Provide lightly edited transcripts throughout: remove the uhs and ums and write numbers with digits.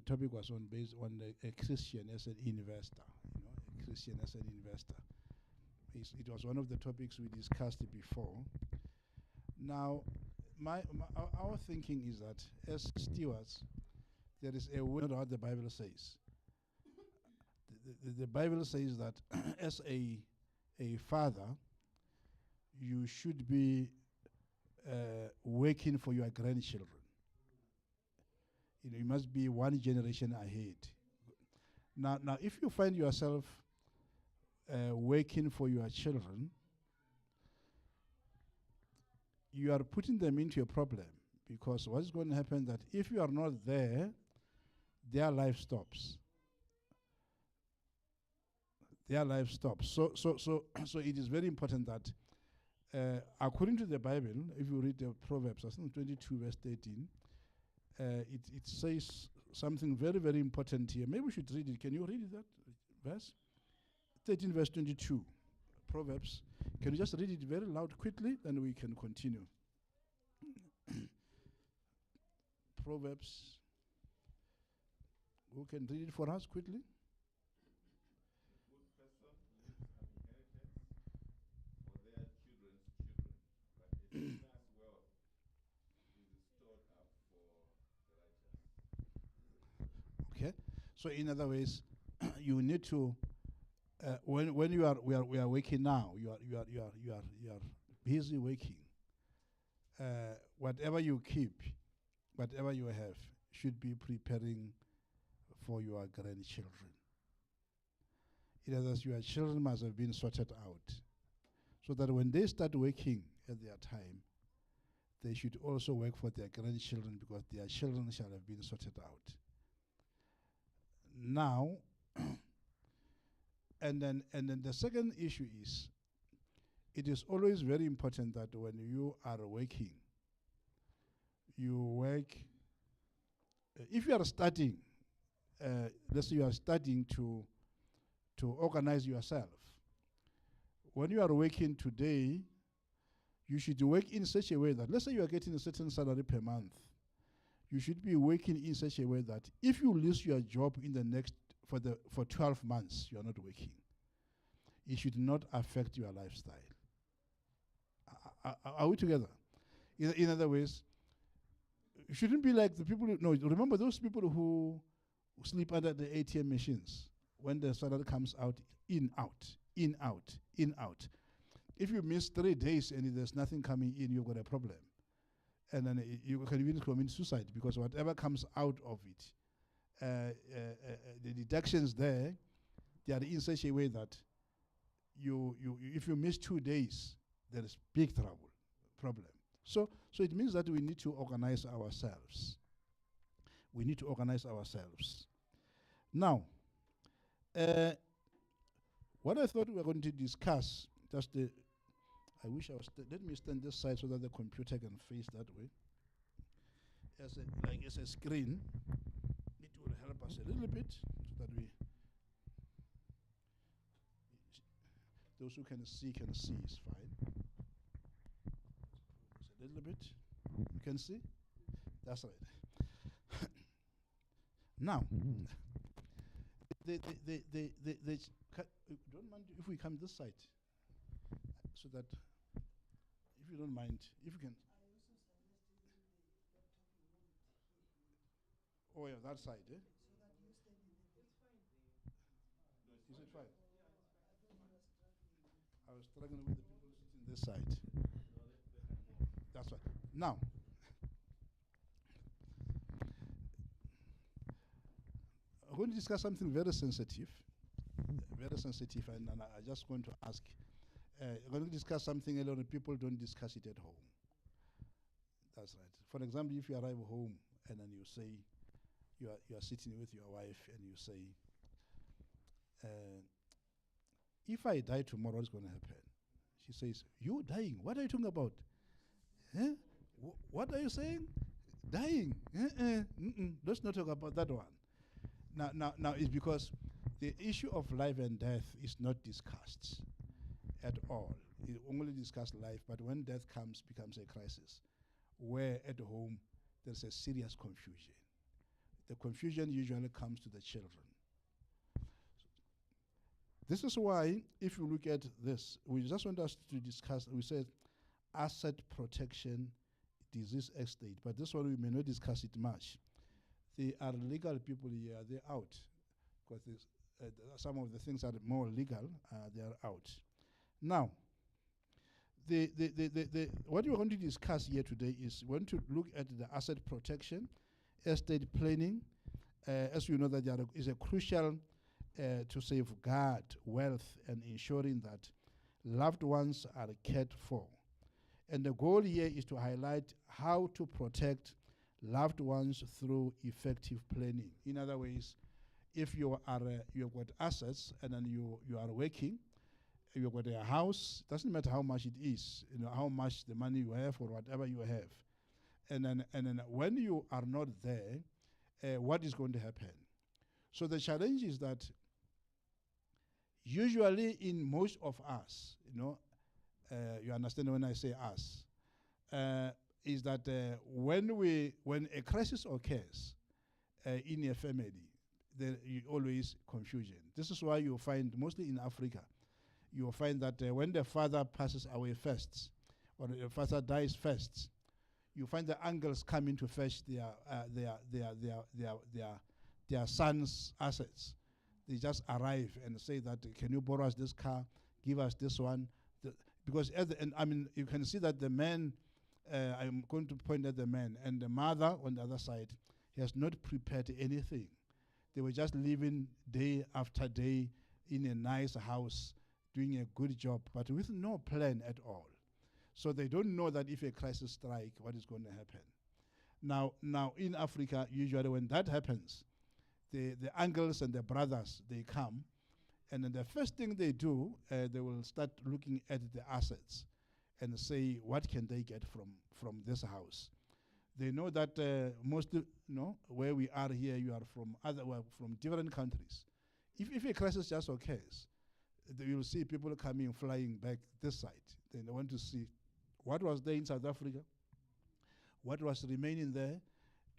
topic was based on a Christian as an investor. A Christian as an investor. It was one of the topics we discussed before. Now, our thinking is that as stewards, there is a way, not what the Bible says. The Bible says that as a father, you should be working for your grandchildren. You must be one generation ahead. Now, if you find yourself working for your children, you are putting them into a problem, because what is going to happen that if you are not there, their life stops. Their life stops. So it is very important that, according to the Bible, if you read the Proverbs, I think 22 verse 13, it says something very, very important here. Maybe we should read it. Can you read that verse? 13 verse 22, Proverbs. Can you just read it very loud quickly, then we can continue. Proverbs. Who can read it for us quickly? A good person leaves an inheritance for their children's children, but a sinner's wealth is stored up for the righteous. Okay. So in other ways, you need to when we are working now, you are busy working. Whatever you keep, whatever you have, should be preparing for your grandchildren. In other words, your children must have been sorted out, so that when they start working at their time, they should also work for their grandchildren, because their children shall have been sorted out. Now, and then the second issue is, it is always very important that when you are working, you work. If you are starting, let's say you are starting to organize yourself. When you are working today, you should work in such a way that, let's say you are getting a certain salary per month, you should be working in such a way that if you lose your job in the next for 12 months, you are not working. It should not affect your lifestyle. Are we together? In other words, it shouldn't be like the people remember those people who sleep under the ATM machines when the salary comes out, in, out, in, out, in, out. If you miss 3 days and there's nothing coming in, you've got a problem. And then you can even commit suicide, because whatever comes out of it, the deductions there, they are in such a way that you if you miss 2 days, there is big problem. So it means that we need to organize ourselves. We need to organize ourselves. Now, what I thought we were going to discuss, I wish I was, let me stand this side so that the computer can face that way. As a screen, it will help us a little bit, so that those who can see is fine. Just a little bit. You can see? That's right. Now, don't mind if we come this side, so that, if you don't mind, if you can. Oh yeah, that side, eh? Is it fine? I was struggling with the people sitting this side. That's right. Now, I'm going to discuss something very sensitive, and I just want to ask. I'm going to discuss something a lot of people don't discuss it at home. That's right. For example, if you arrive home and then you say, you are sitting with your wife and you say, if I die tomorrow, what's going to happen? She says, you dying? What are you talking about? Eh? What are you saying? Dying? Let's not talk about that one. Now it's because the issue of life and death is not discussed at all. It only discussed life, but when death becomes a crisis, where at home there's a serious confusion. the confusion usually comes to the children. This is why, if you look at this, we just want us to discuss, we said asset protection, disease estate, but this one we may not discuss it much. They are legal people here, they're out. Because some of the things are more legal, they are out. Now, what we're going to discuss here today is we want to look at the asset protection, estate planning. As you know, that there is a crucial to safeguard wealth and ensuring that loved ones are cared for. And the goal here is to highlight how to protect loved ones through effective planning. In other words, if you have got assets and then you are working, you've got a house, doesn't matter how much it is, how much the money you have or whatever you have. And then when you are not there, what is going to happen? So the challenge is that usually in most of us, you understand when I say us, is that when a crisis occurs in a family, there is always confusion. This is why you find, mostly in Africa, you will find that when the father passes away first, or the father dies first, you find the uncles coming to fetch their sons' assets. They just arrive and say that, can you borrow us this car, give us this one? Because at the end, you can see that the man, I'm going to point at the man, and the mother on the other side, he has not prepared anything. They were just living day after day in a nice house, doing a good job, but with no plan at all. So they don't know that if a crisis strikes, what is going to happen. Now in Africa, usually when that happens, the uncles and the brothers, they come, and then the first thing they do, they will start looking at the assets and say, what can they get from this house? They know that mostly, where we are here, you are from from different countries. If a crisis just occurs, you will see people coming, flying back this side. They want to see what was there in South Africa, what was remaining there.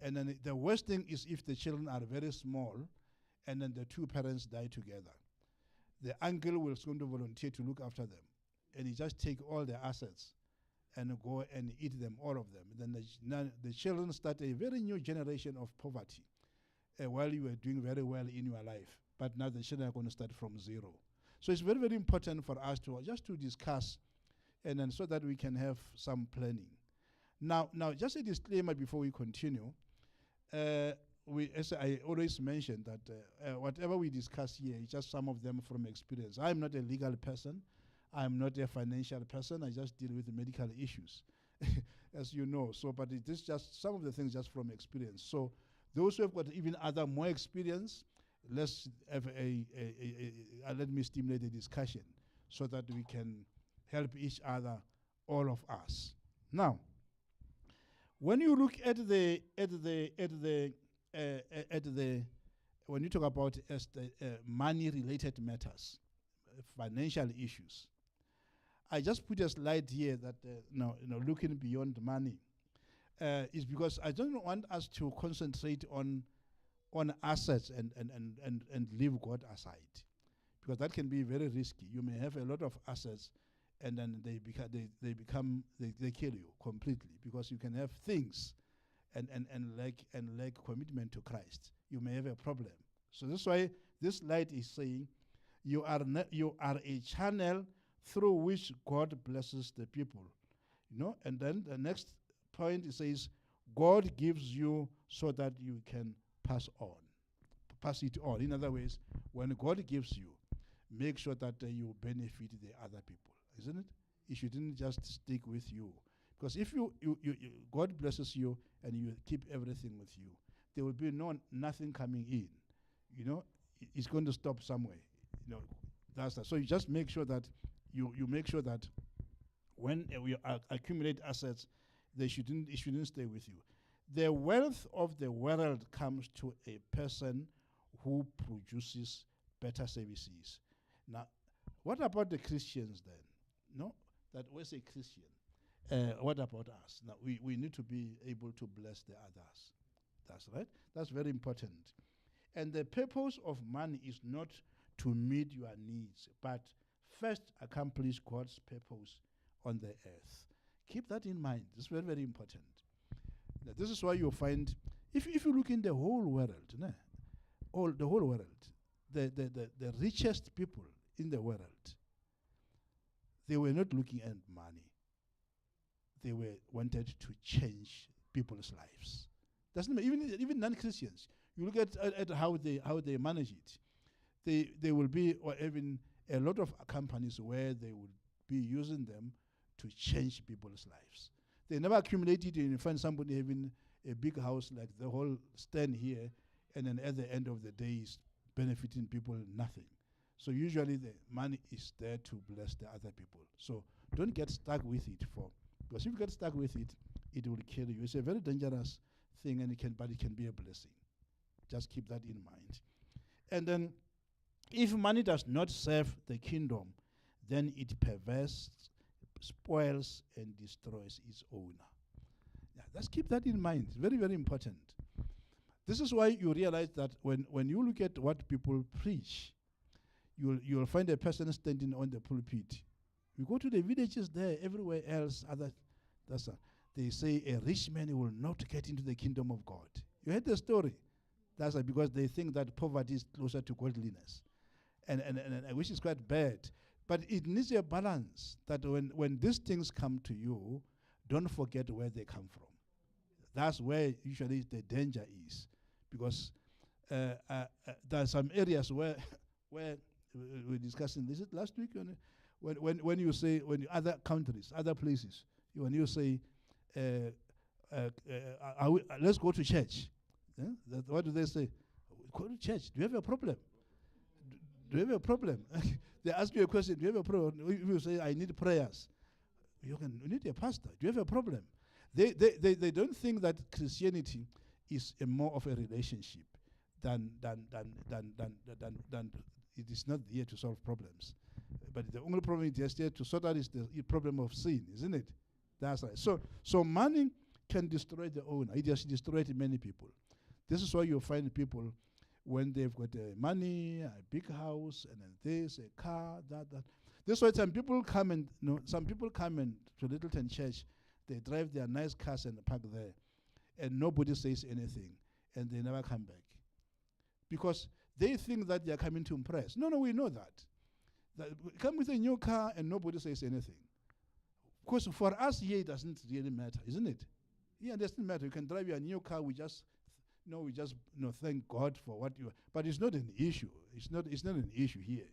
And then the worst thing is if the children are very small and then the two parents die together. The uncle will soon volunteer to look after them. And he just take all their assets and go and eat them, all of them. Then the children start a very new generation of poverty while you were doing very well in your life. But now the children are going to start from zero. So it's very, very important for us to just to discuss, and then so that we can have some planning. Now, just a disclaimer before we continue. As I always mention that whatever we discuss here is just some of them from experience. I'm not a legal person. I'm not a financial person. I just deal with the medical issues, as you know. So, but it is just some of the things just from experience. So, those who have got even other more experience, let's have let me stimulate a discussion so that we can help each other, all of us. Now, when you look at when you talk about money-related matters, financial issues, I just put a slide here that looking beyond money is because I don't want us to concentrate on assets and leave God aside, because that can be very risky. You may have a lot of assets, and then they kill you completely, because you can have things and lack commitment to Christ. You may have a problem. So that's why this slide is saying you are a channel through which God blesses the people. And then the next point, it says God gives you so that you can pass it on. In other words, when God gives you, make sure that you benefit the other people, isn't it? It shouldn't just stick with you. Because if you God blesses you and you keep everything with you, there will be nothing coming in. It's going to stop somewhere. That's that. So you just make sure that you make sure that when we accumulate assets, it shouldn't stay with you. The wealth of the world comes to a person who produces better services. Now, what about the Christians then? That we're a Christian. What about us? Now, we need to be able to bless the others. That's right. That's very important. And the purpose of money is not to meet your needs, but first accomplish God's purpose on the earth. Keep that in mind. It's very, very important. Now, this is why you'll find, if you look in the whole world, the whole world, the richest people in the world, they were not looking at money. They were wanted to change people's lives. Doesn't matter, even non-Christians. You look at how they manage it. They will be, or even a lot of companies where they will be using them to change people's lives. They never accumulate it, and you find somebody having a big house like the whole stand here, and then at the end of the day is benefiting people nothing. So usually the money is there to bless the other people. So don't get stuck with it, because if you get stuck with it, it will kill you. It's a very dangerous thing, and it can be a blessing. Just keep that in mind. And then, if money does not serve the kingdom, then it perverts, spoils, and destroys its owner. Yeah, let's keep that in mind. It's very, very important. This is why you realize that when you look at what people preach, you'll find a person standing on the pulpit. You go to the villages there, everywhere else, they say a rich man will not get into the kingdom of God. You heard the story. That's because they think that poverty is closer to godliness. And which is quite bad. But it needs a balance, that when these things come to you, don't forget where they come from. That's where usually the danger is. Because there are some areas where we're discussing this last week, when you say, when other countries, other places, when you say, let's go to church. What do they say? Go to church. Do you have a problem? Do you have a problem? They ask you a question. Do you have a problem? If you say, I need prayers, you need a pastor. Do you have a problem? They don't think that Christianity is more of a relationship than it is not here to solve problems. But the only problem it is here to sort out is the problem of sin, isn't it? That's right. So money can destroy the owner. It has destroyed many people. This is why you find people when they've got money, a big house, and then this, a car, that. That's why some people come and to Lyttelton Church, they drive their nice cars and park there, and nobody says anything, and they never come back. Because they think that they are coming to impress. No, we know that. Come with a new car and nobody says anything. Because for us here, it doesn't really matter, isn't it? Yeah, it doesn't matter. You can drive your new car, we just thank God for what you are. But it's not an issue. It's not an issue here.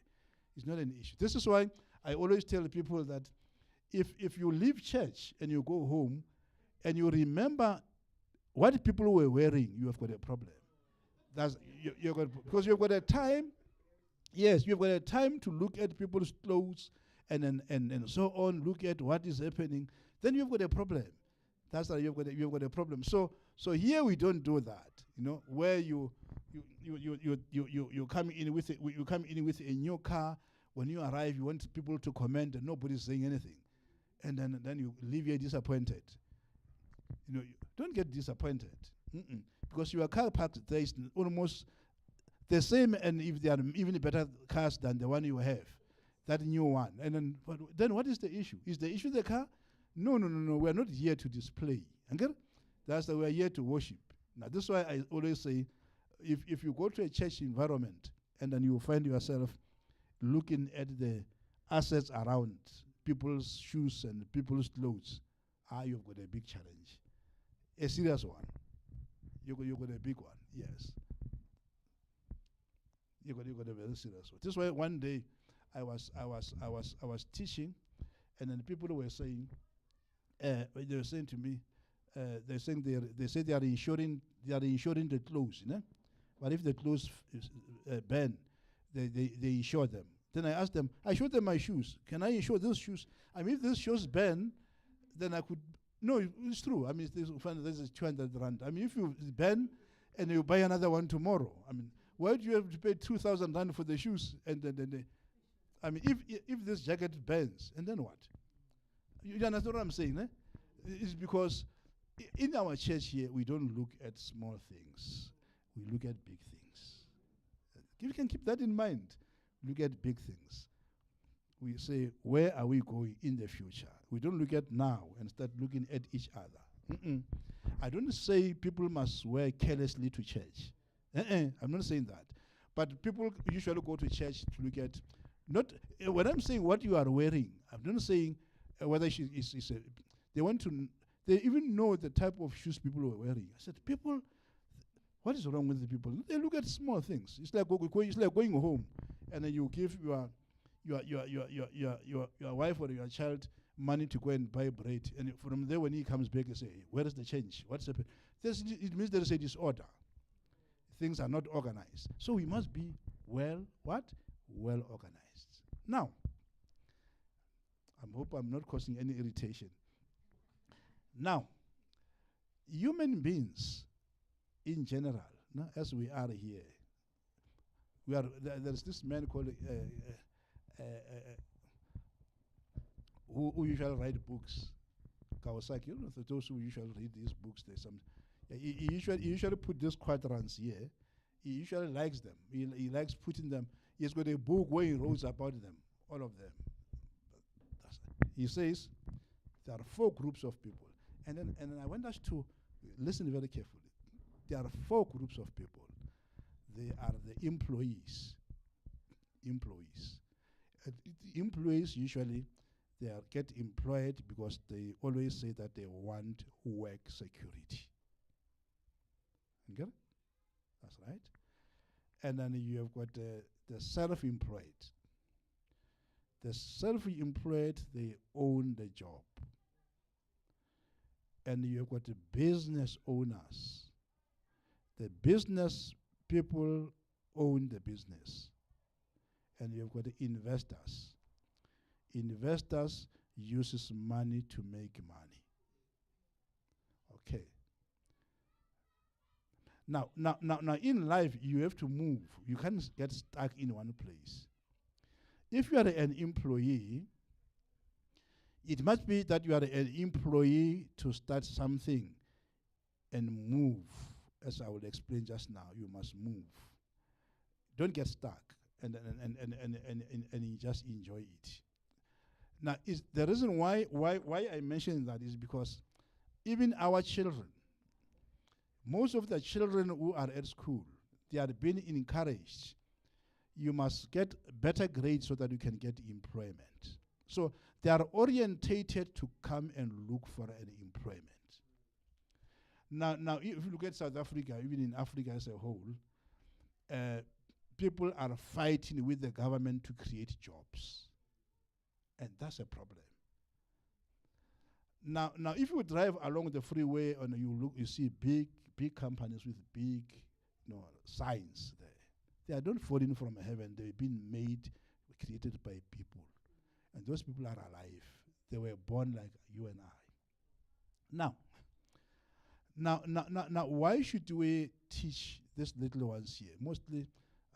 It's not an issue. This is why I always tell people that if you leave church and you go home and you remember what people were wearing, you have got a problem. Because you've got a time. Yes, you've got a time to look at people's clothes and so on. Look at what is happening. Then you've got a problem. That's why you've got a problem. So here we don't do that. Where you come in with a new car. When you arrive, you want people to comment, and nobody's saying anything, and then you leave here disappointed. You don't get disappointed because your car parked there is almost the same, and if they are even better cars than the one you have, that new one, and then what is the issue? Is the issue the car? No. We are not here to display. Okay? That's why we are here to worship. Now, this is why I always say, if you go to a church environment and then you find yourself looking at the assets around, people's shoes and people's clothes, you've got a big challenge, a serious one. You've got a big one, yes. You've got a very serious one. This is why one day I was teaching, and then people were saying, they were saying to me, they say they are insuring the clothes, But if the clothes burn, they insure them. Then I asked them, I showed them my shoes. Can I insure those shoes? I mean, if those shoes burn, then I could. No, it's true. I mean, there's a 200 rand. I mean, if you burn and you buy another one tomorrow, I mean, why do you have to pay 2,000 rand for the shoes? And then I mean, if this jacket burns, and then what? You understand what I'm saying, It's because In our church here, we don't look at small things. We look at big things. You can keep that in mind. Look at big things. We say, where are we going in the future? We don't look at now and start looking at each other. I don't say people must wear carelessly to church. I'm not saying that. But people usually go to church to look at, not when I'm saying what you are wearing, I'm not saying whether she is they want to, they even know the type of shoes people were wearing. I said, people, what is wrong with the people? They look at small things. It's like going home, and then you give your wife or your child money to go and buy bread, and from there when he comes back, you say, where is the change? What's happened? It means there is a disorder. Things are not organized. So we must be well organized. Now, I hope I'm not causing any irritation. Now, human beings in general, as we are here, there's this man called who usually write books, Kawasaki. You know, for those who usually read these books, there's some. He usually put these quadrants here. He usually likes them. He likes putting them. He's got a book where he wrote about them, all of them. He says there are 4 groups of people, and then I want us to listen very carefully. There are 4 groups of people. They are the employees. Employees usually get employed because they always say that they want work security. Okay? That's right. And then you have got the self-employed. The self-employed, they own the job. And you have got the business owners. The business people own the business. And you have got the investors. Investors uses money to make money. Okay. Now, in life, you have to move. You can't get stuck in one place. If you are an employee, it must be that you are an employee to start something and move. As I will explain just now, you must move. Don't get stuck and you just enjoy it. Now, the reason why I mention that is because even our children, most of the children who are at school, they are being encouraged. You must get better grades so that you can get employment. So they are orientated to come and look for an employment. Now, if you look at South Africa, even in Africa as a whole, people are fighting with the government to create jobs. And that's a problem. Now, if you drive along the freeway and you see big companies with big, signs there. They are not falling from heaven. They've been created by people, and those people are alive. They were born like you and I. Now, why should we teach these little ones here? Mostly,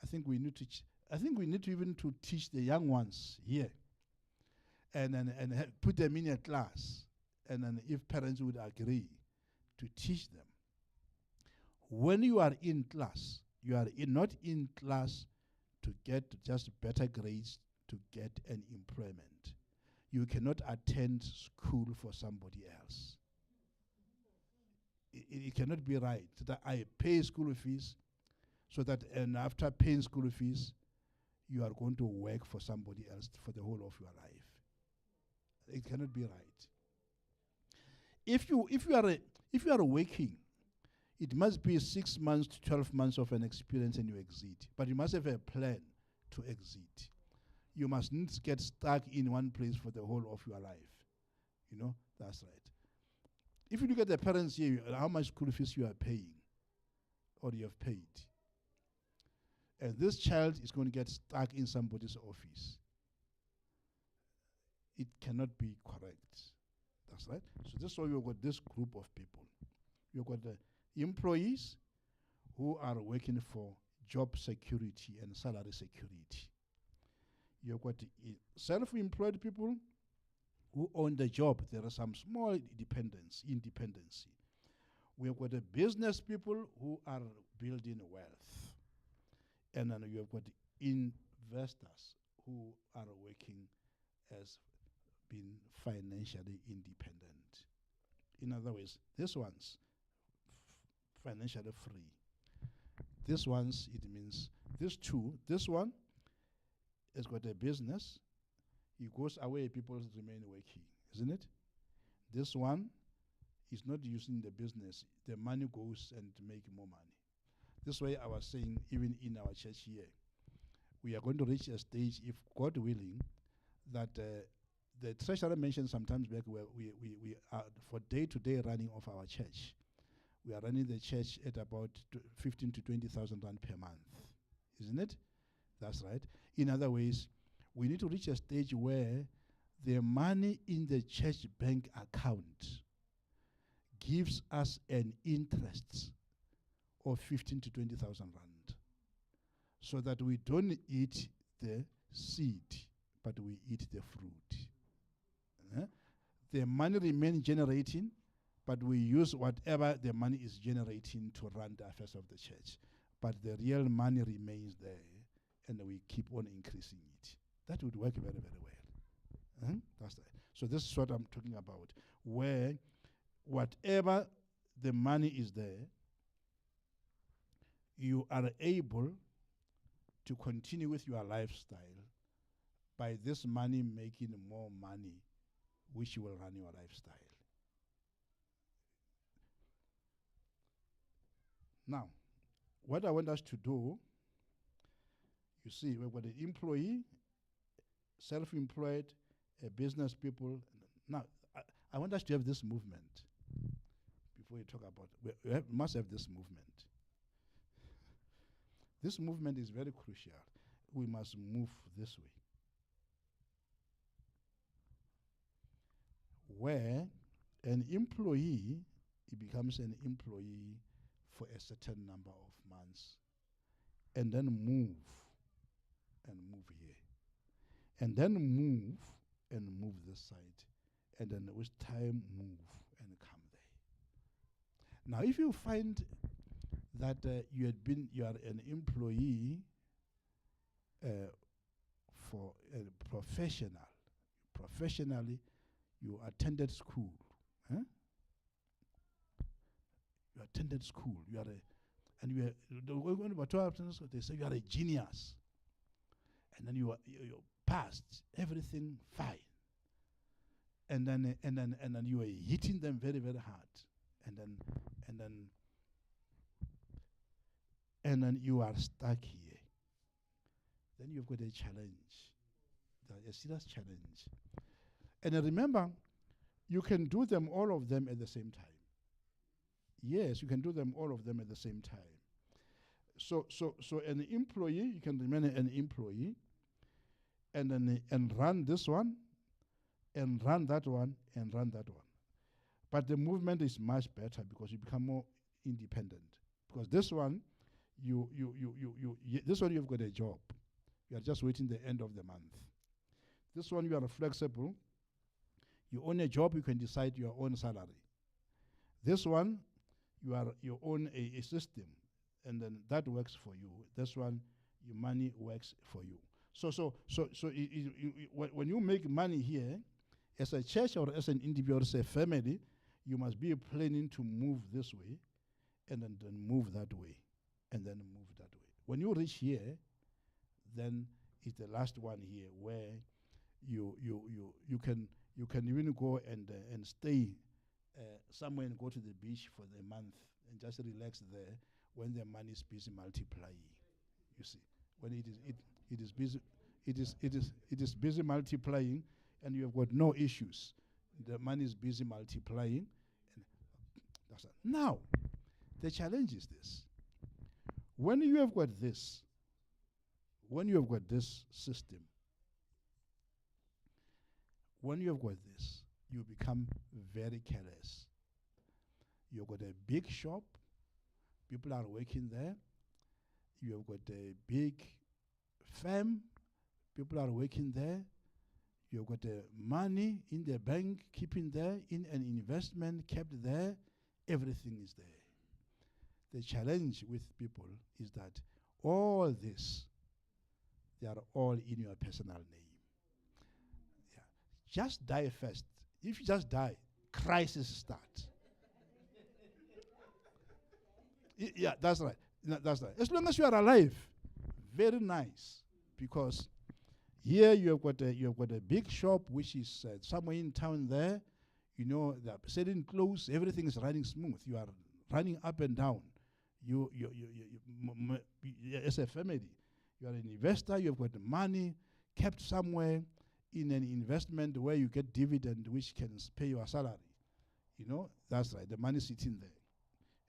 I think we need to even to teach the young ones here, and put them in a class, and then if parents would agree to teach them. When you are in class, you are not in class to get just better grades to get an employment. You cannot attend school for somebody else. It cannot be right that I pay school fees so that, and after paying school fees, you are going to work for somebody else for the whole of your life. It cannot be right. If you are working, it must be 6 months to 12 months of an experience and you exit. But you must have a plan to exit. You must not get stuck in one place for the whole of your life. That's right. If you look at the parents here, how much school fees you are paying or you have paid. And this child is going to get stuck in somebody's office. It cannot be correct. That's right. So that's why we've got this group of people. You've got the employees who are working for job security and salary security. You've got self-employed people who own the job. There are some small independency. We have got the business people who are building wealth. And then you have got investors who are working as being financially independent. In other words, this one's financially free. This one's, it means, this one has got a business. He goes away, people remain working, isn't it? This one is not using the business. The money goes and to make more money. This way I was saying, even in our church here, we are going to reach a stage, if God willing, that the treasurer mentioned sometimes back where we are for day-to-day running of our church. We are running the church at about 15 to 20,000 rand per month, isn't it? That's right. In other ways, we need to reach a stage where the money in the church bank account gives us an interest of 15 to 20,000 rand, so that we don't eat the seed, but we eat the fruit. The money remains generating, but we use whatever the money is generating to run the affairs of the church. But the real money remains there, and we keep on increasing it. That would work very, very well. That's right. So this is what I'm talking about, where whatever the money is there, you are able to continue with your lifestyle by this money making more money, which will run your lifestyle. Now, what I want us to do, you see, we've got an employee, self-employed, business people. Now, I want us to have this movement. Before you talk about, we must have this movement. This movement is very crucial. We must move this way. Where an employee, he becomes an employee for a certain number of months, and then move here, and then move this side, and then with time move and come there. Now, if you find that you are an employee for a professionally, you attended school. You attended school. You are they say you are a genius, and then you passed everything fine, and then you are hitting them very, very hard, and then you are stuck here. Then you've got a challenge, a serious challenge. And remember, you can do them, all of them at the same time. Yes, you can do them, all of them at the same time. So an employee, you can remain an employee, and run this one, and run that one, and run that one. But the movement is much better because you become more independent. Because this one, this one you've got a job. You are just waiting the end of the month. This one you are flexible. You own a job, you can decide your own salary. This one, you own a system, and then that works for you. This one, your money works for you. So when you make money here, as a church or as an individual, as a family, you must be planning to move this way, and then move that way, and then move that way. When you reach here, then it's the last one here where you can even go and stay somewhere and go to the beach for the month and just relax there when the money is busy multiplying. You see, when it is busy multiplying, and you have got no issues. The money is busy multiplying, and that's it. Now, the challenge is this: when you have got this system, when you have got this, you become very careless. You've got a big shop, people are working there. You have got a big firm, people are working there. You've got money in the bank, keeping there, in an investment kept there, Everything is there. The challenge with people is that all this, they are all in your personal name. Yeah. Just die first. If you just die, crisis starts. Yeah, that's right. That's right. As long as you are alive, very nice. Because here you have got a big shop which is somewhere in town there. You know, they're selling clothes. Everything is running smooth. You are running up and down. You as a family, you are an investor. You have got the money kept somewhere in an investment where you get dividend, which can pay your salary. You know, that's right. The money sitting there.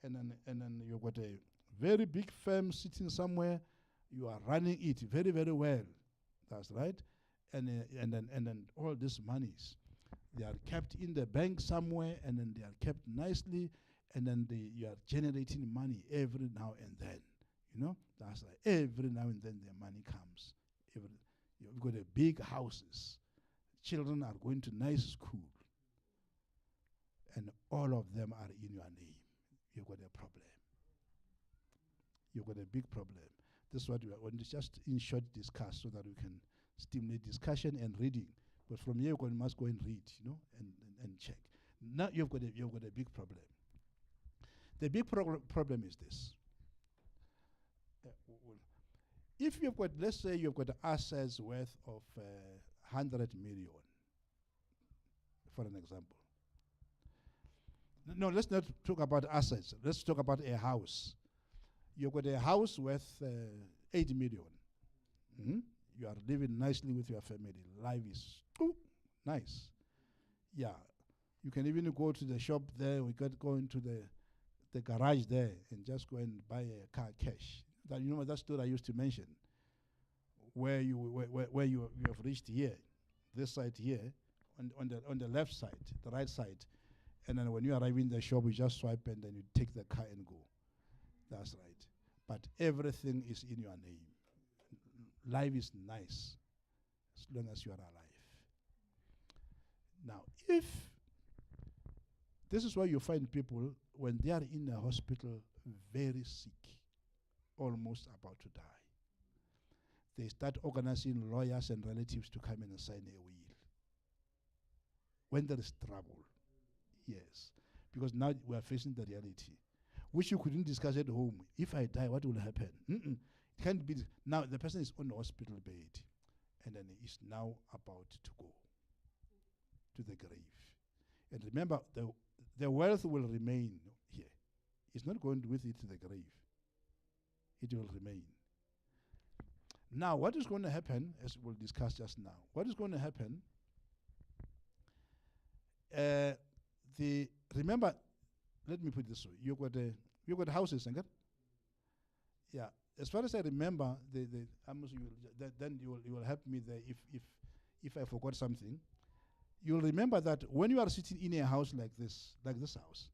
And then you've got a very big firm sitting somewhere. You are running it very, very well. That's right. And then all these monies, they are kept in the bank somewhere, and then they are kept nicely, and then you are generating money every now and then. You know, that's right. Every now and then the money comes. You've got a big houses. Children are going to nice school. And all of them are in your name. You've got a problem. You've got a big problem. This is what we want to just in short discuss so that we can stimulate discussion and reading. But from here you must go and read, you know, and check. Now you've got a big problem. The big problem is this. If you've got, let's say you've got assets worth of 100 million, for an example. No, let's not talk about assets. Let's talk about a house. You've got a house worth 8 million. Mm-hmm. You are living nicely with your family. Life is nice. Yeah. You can even go to the shop there. We could go into the garage there and just go and buy a car cash. That, you know, that story I used to mention, where you have reached here, this side here, on the left side, the right side, and then when you arrive in the shop, you just swipe and then you take the car and go. That's right. But everything is in your name. Life is nice as long as you are alive. Now, if this is why you find people when they are in a hospital very sick, almost about to die, they start organizing lawyers and relatives to come in and sign a will. When there is trouble, yes, because now we are facing the reality, which you couldn't discuss at home. If I die, what will happen? It can't be. Now the person is on the hospital bed, and then he is now about to go to the grave. And remember, the wealth will remain here. It's not going with it to the grave. It will remain. Now, what is going to happen, as we'll discuss just now, what is going to happen, remember, let me put it this way. You've got houses, Sangat? Yeah. As far as I remember, then you will help me there if I forgot something. You'll remember that when you are sitting in a house like this house,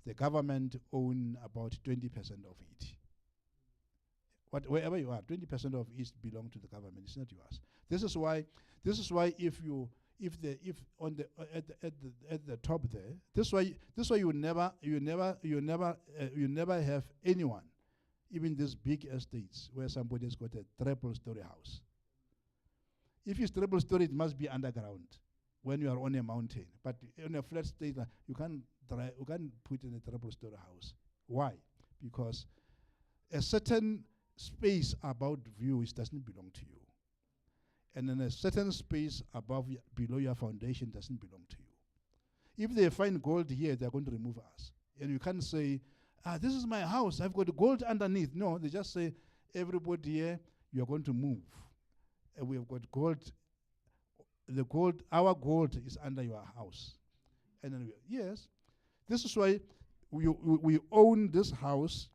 the government own about 20% of it. Wherever you are, 20% of it belong to the government. It's not yours. This is why if at the top there, this is why you never have anyone, even these big estates where somebody has got a triple-story house. If it's triple-story, it must be underground when you are on a mountain. But on a flat state, you can't put in a triple-story house. Why? Because a certain space above view doesn't belong to you. And then a certain space below your foundation doesn't belong to you. If they find gold here, they're going to remove us. And you can't say, this is my house, I've got gold underneath. No, they just say, everybody here, you're going to move. And we have got gold. Our gold is under your house. And then yes, this is why we own this house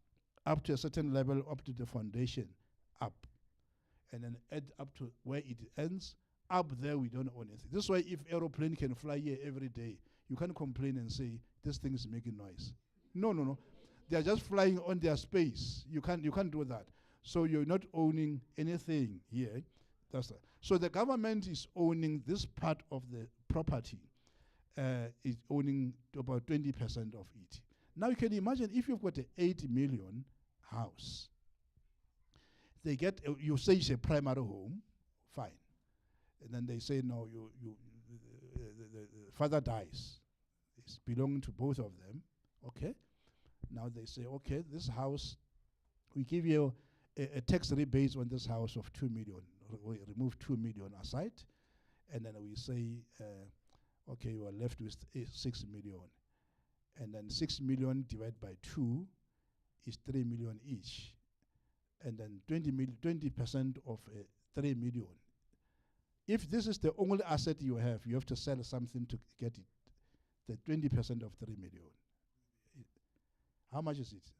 up to a certain level, up to the foundation, up. And then add up to where it ends. Up there, we don't own anything. This is why if aeroplane can fly here every day, you can't complain and say, this thing is making noise. No. They are just flying on their space. You can't do that. So you're not owning anything here. That's that. So the government is owning this part of the property. is owning about 20% of it. Now you can imagine if you've got an 8 million house, they get, you say it's a primary home, fine. And then they say, no, the father dies. It's belonging to both of them, okay? Now they say, okay, this house, we give you a tax rebate on this house of 2 million. We remove 2 million aside, and then we say, okay, you are left with 6 million. And then 6 million divided by 2 is 3 million each. And then 20% of 3 million. If this is the only asset you have to sell something to get it. The 20% of 3 million. How much is it?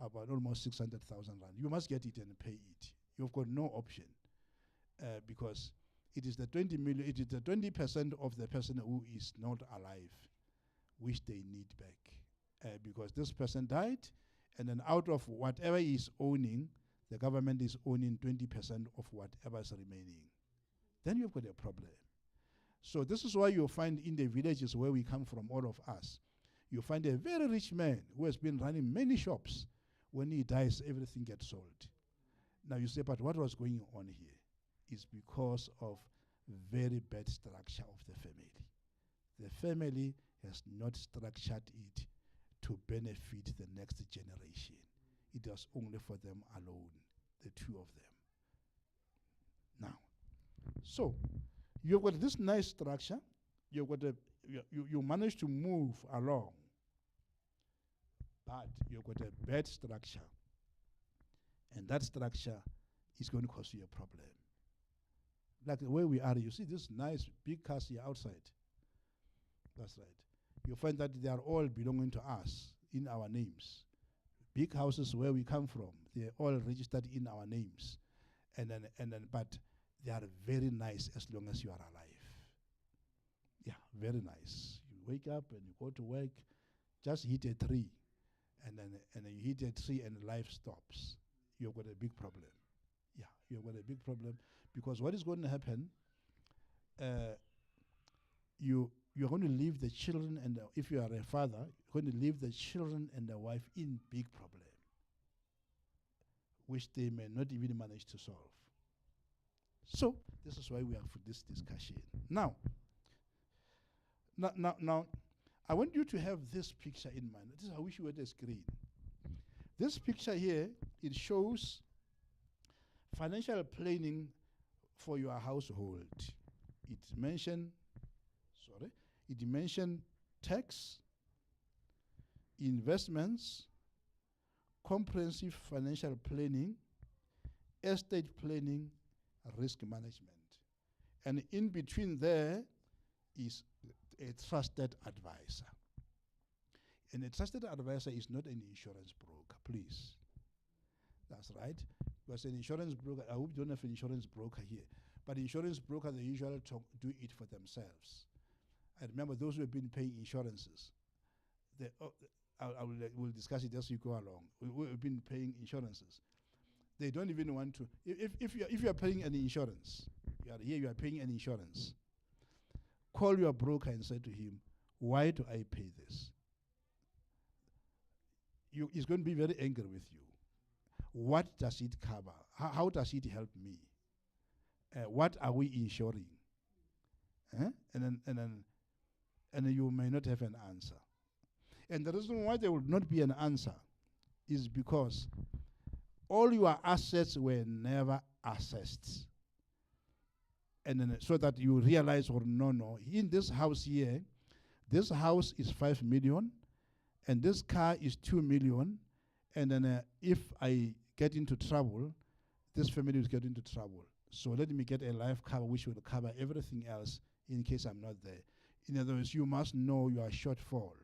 About almost 600,000 rand. You must get it and pay it. You've got no option because it is the 20 million. It is the 20% of the person who is not alive, which they need back, because this person died, and then out of whatever he is owning, the government is owning 20% of whatever is remaining. Then you've got a problem. So this is why you'll find in the villages where we come from, all of us, you find a very rich man who has been running many shops. When he dies, everything gets sold. Now you say, but what was going on here? Is because of very bad structure of the family. The family has not structured it to benefit the next generation. It was only for them alone, the two of them. Now, so you've got this nice structure. You've got you manage to move along, but you've got a bad structure, and that structure is going to cause you a problem. Like the way we are, you see this nice big cars here outside. That's right. You find that they are all belonging to us in our names. Big houses where we come from, they're all registered in our names, and then but they are very nice as long as you are alive. Yeah, very nice. You wake up and you go to work, just hit a tree, and then you hit a tree and life stops. You've got a big problem. Yeah, you've got a big problem because what is going to happen? You're going to leave the children and if you are a father, you're going to leave the children and the wife in big problem, which they may not even manage to solve. So this is why we have this discussion. Now, I want you to have this picture in mind. This is, I wish you had a screen. This picture here, it shows financial planning for your household. It mentioned tax, investments, comprehensive financial planning, estate planning, risk management. And in between there is a trusted advisor. And a trusted advisor is not an insurance broker, please. That's right. Because an insurance broker, I hope you don't have an insurance broker here, but insurance broker, they usually do it for themselves. I remember those who have been paying insurances. We'll discuss it as we go along. We've been paying insurances. They don't even want to. If you are paying an insurance, you are paying an insurance. Call your broker and say to him, "Why do I pay this?" He's going to be very angry with you. What does it cover? How does it help me? What are we insuring? And then you may not have an answer. And the reason why there will not be an answer is because all your assets were never assessed. And then so that you realize, or no, in this house here, this house is 5 million, and this car is 2 million, and then if I get into trouble, this family will get into trouble. So let me get a life cover which will cover everything else in case I'm not there. In other words, you must know your shortfall.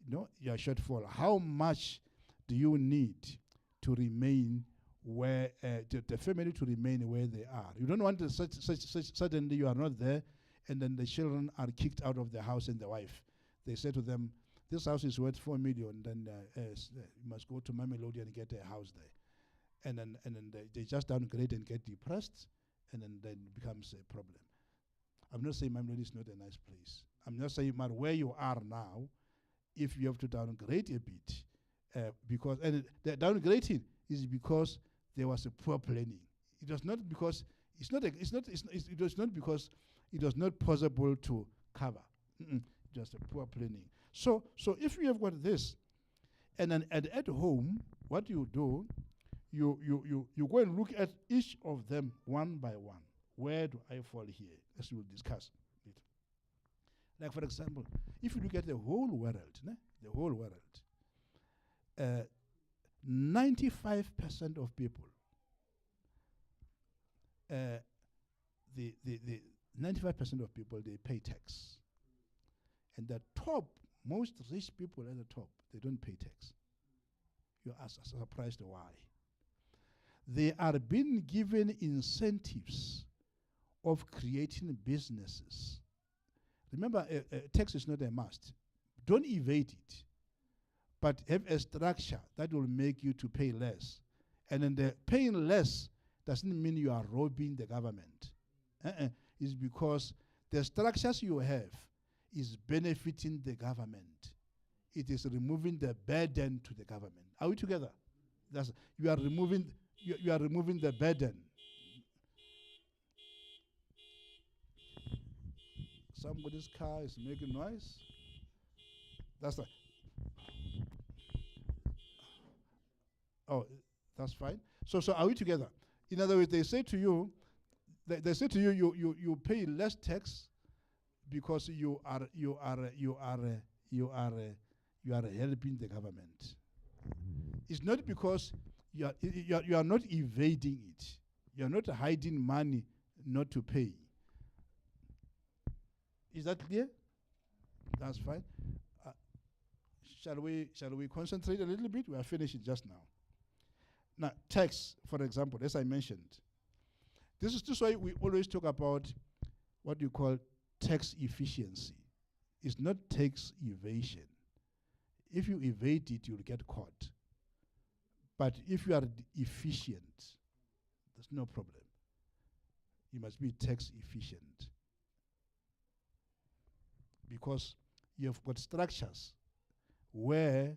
Your shortfall. How much do you need to remain where the family to remain where they are? You don't want to suddenly you are not there, and then the children are kicked out of the house and the wife. They say to them, "This house is worth 4 million. Then you must go to Mamelodi and get a house there." And then they just downgrade and get depressed, and then it becomes a problem. I'm not saying Mamelodi is not a nice place. I'm just saying, but where you are now, if you have to downgrade a bit, because the downgrading is because there was a poor planning. It was not because it was not because it was not possible to cover. Just a poor planning. So if you have got this, and then at home, what you do, you go and look at each of them one by one. Where do I fall here? As we will discuss it. Like for example, if you look at the whole world, the whole world, 95% of people, the 95% of people, they pay tax. And the top, most rich people at the top, they don't pay tax. You are surprised why. They are being given incentives of creating businesses. Remember, tax is not a must. Don't evade it. But have a structure that will make you to pay less. And then the paying less doesn't mean you are robbing the government. It's because the structures you have is benefiting the government. It is removing the burden to the government. Are we together? You are removing the burden. Somebody's car is making noise. That's right. Oh, that's fine. So are we together? In other words, they say to you, you pay less tax because you are helping the government. It's not because you are not evading it. You are not hiding money not to pay. Is that clear? That's fine. Shall we concentrate a little bit? We are finishing just now. Now, tax, for example, as I mentioned, this is why we always talk about what you call tax efficiency. It's not tax evasion. If you evade it, you'll get caught. But if you are efficient, there's no problem. You must be tax efficient. Because you have got structures where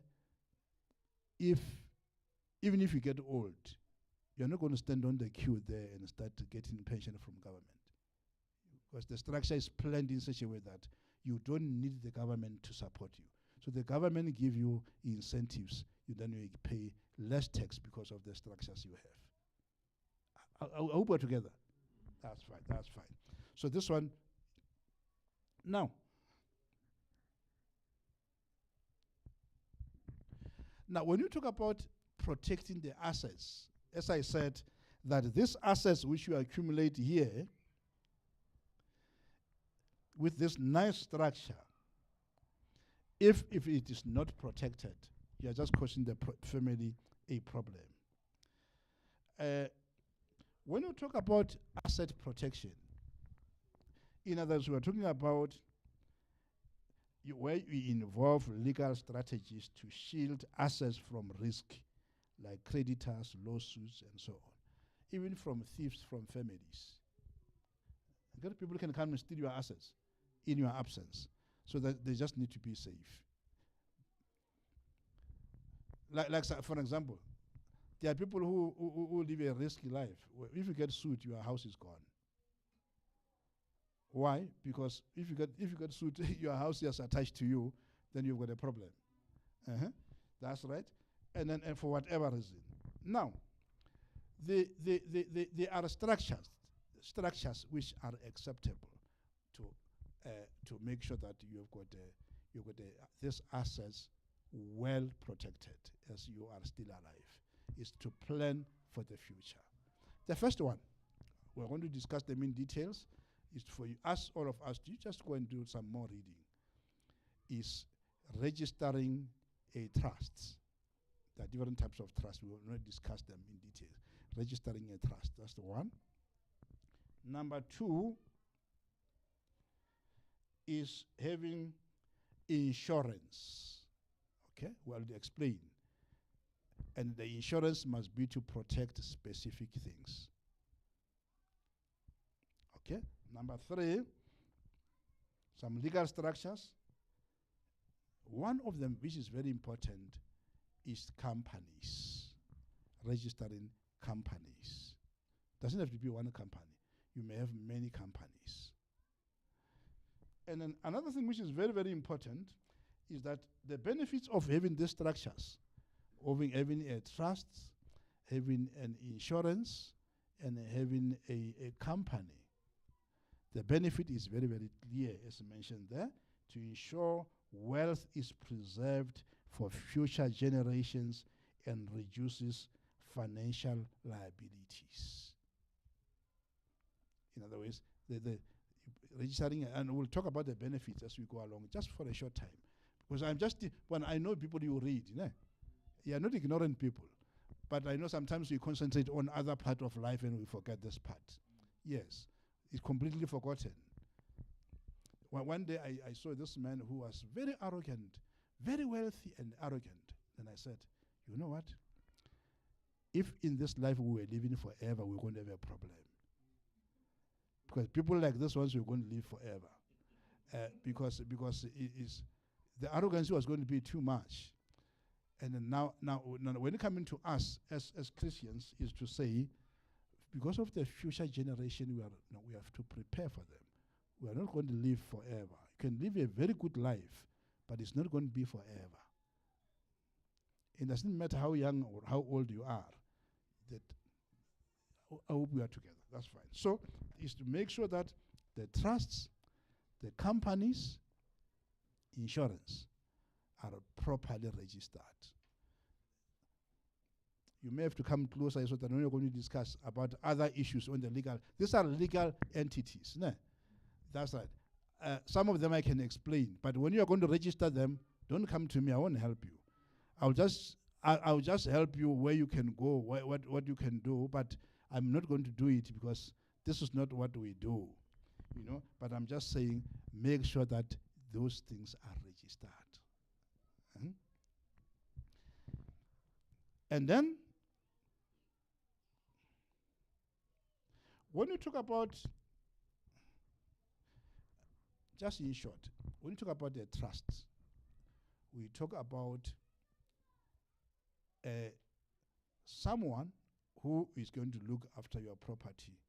even if you get old, you're not going to stand on the queue there and start getting pension from government. Because the structure is planned in such a way that you don't need the government to support you. So the government give you incentives, then you pay less tax because of the structures you have. I hope we're together. That's fine. So this one, now when you talk about protecting the assets, as I said, that these assets which you accumulate here, with this nice structure, if it is not protected, you are just causing the family a problem. When you talk about asset protection, in other words, we are talking about where you involve legal strategies to shield assets from risk, like creditors, lawsuits, and so on, even from thieves from families. People can come and steal your assets in your absence, so that they just need to be safe. Like for example, there are people who live a risky life. If you get sued, your house is gone. Why? Because if you get sued, your house is attached to you, then you've got a problem. That's right. And for whatever reason. Now, there are structures which are acceptable to make sure that you've got these assets well protected as you are still alive. Is to plan for the future. The first one, we're going to discuss them in details, is for all of us to just go and do some more reading, is registering a trust. There are different types of trust. We will not discuss them in detail. Registering a trust, that's the one. Number two is having insurance. Okay, well, to explain. And the insurance must be to protect specific things. Okay, number three, some legal structures. One of them, which is very important, is companies, registering companies. Doesn't have to be one company. You may have many companies. And then another thing which is very, very important is that the benefits of having these structures, having a trust, having an insurance, and having a company, the benefit is very, very clear, as mentioned there, to ensure wealth is preserved for future generations and reduces financial liabilities. In other words, the registering, and we'll talk about the benefits as we go along, just for a short time. Because when I know people you read, you are not ignorant people. But I know sometimes we concentrate on other part of life and we forget this part. Yes, it's completely forgotten. One day I saw this man who was very arrogant, very wealthy and arrogant. And I said, you know what? If in this life we were living forever, we're going to have a problem. Because people like this ones, we're going to live forever. Because it is, the arrogance was going to be too much. And then now when it comes to us as Christians, is to say, because of the future generation, we have to prepare for them. We are not going to live forever. You can live a very good life, but it's not going to be forever. It doesn't matter how young or how old you are. That I hope we are together. That's fine. So, is to make sure that the trusts, the companies, insurance are properly registered. You may have to come closer so that when you're going to discuss about other issues on the legal, these are legal entities. No? That's right. Some of them I can explain, but when you're going to register them, don't come to me. I won't help you. I'll just help you where you can go, what you can do, but I'm not going to do it because this is not what we do, But I'm just saying, make sure that those things are registered. And then, when you talk about, just in short, when you talk about the trusts, we talk about someone who is going to look after your property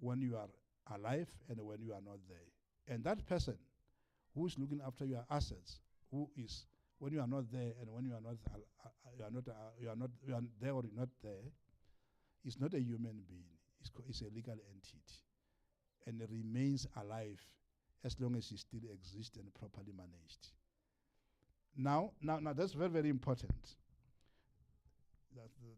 when you are alive and when you are not there. And that person who is looking after your assets, who is when you are not there and when you are not you are there or you're not there, is not a human being. It's a legal entity, and it remains alive as long as it still exists and properly managed. Now that's very, very important.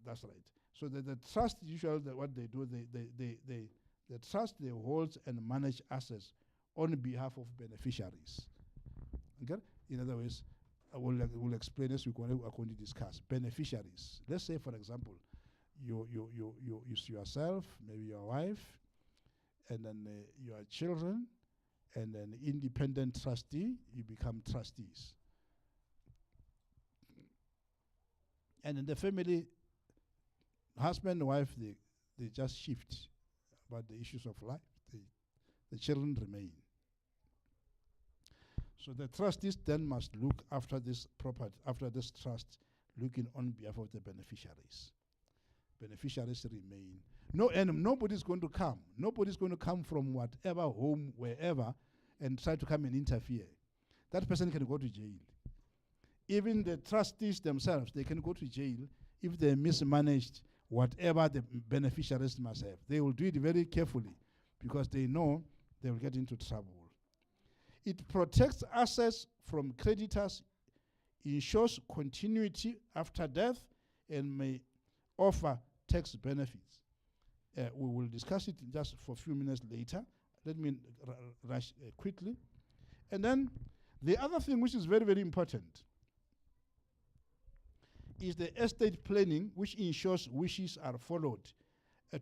That's right. So the trust, usually what they do, the trust, they hold and manage assets on behalf of beneficiaries. Okay? In other words, we'll explain as we're going to discuss. Beneficiaries. Let's say, for example, you yourself, maybe your wife, and then your children, and then independent trustee, you become trustees. And in the family, husband and wife, they just shift about the issues of life. The children remain. So the trustees then must look after this property, after this trust, looking on behalf of the beneficiaries. Beneficiaries remain. And nobody's going to come. Nobody's going to come from whatever home, wherever, and try to come and interfere. That person can go to jail. Even the trustees themselves, they can go to jail if they mismanaged whatever the beneficiaries must have. They will do it very carefully because they know they will get into trouble. It protects assets from creditors, ensures continuity after death, and may offer tax benefits. We will discuss it just for a few minutes later. Let me rush quickly. And then the other thing which is very, very important is the estate planning, which ensures wishes are followed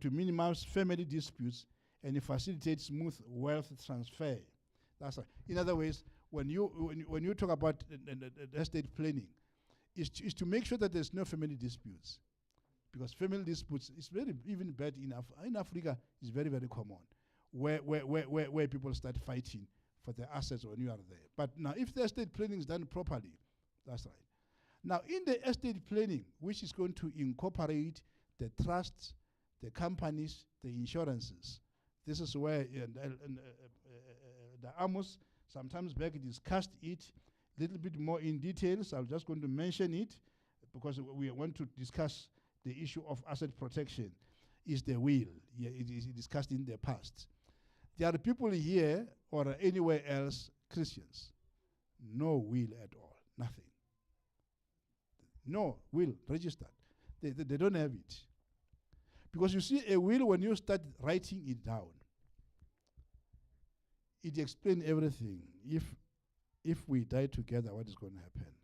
to minimize family disputes and facilitate smooth wealth transfer. That's right. In other words, when you talk about estate planning, is to make sure that there's no family disputes, because family disputes is very even bad in Africa. It's very, very common, where people start fighting for the assets when you are there. But now, if the estate planning is done properly, that's right. Now, in the estate planning, which is going to incorporate the trusts, the companies, the insurances, this is where the Amos sometimes back discussed it a little bit more in details. I'm just going to mention it because we want to discuss the issue of asset protection. Is the will. Yeah, it is discussed in the past. There are people here or anywhere else, Christians, no will at all, nothing. No will registered. They don't have it. Because you see, a will, when you start writing it down, it explains everything. If we die together, what is going to happen?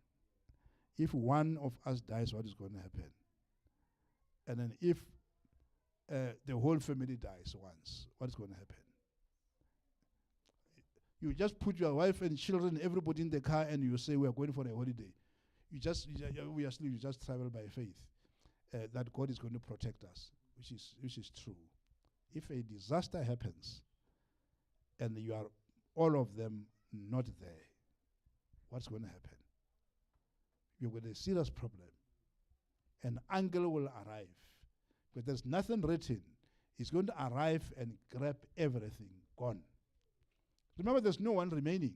If one of us dies, what is going to happen? And then if the whole family dies once, what is going to happen? You just put your wife and children, everybody in the car, and you say, we are going for a holiday. We are sleeping, you just travel by faith. That God is going to protect us, which is true. If a disaster happens, and you are all of them not there, what's going to happen? You've got a serious problem. An angel will arrive. But there's nothing written. He's going to arrive and grab everything, gone. Remember, there's no one remaining.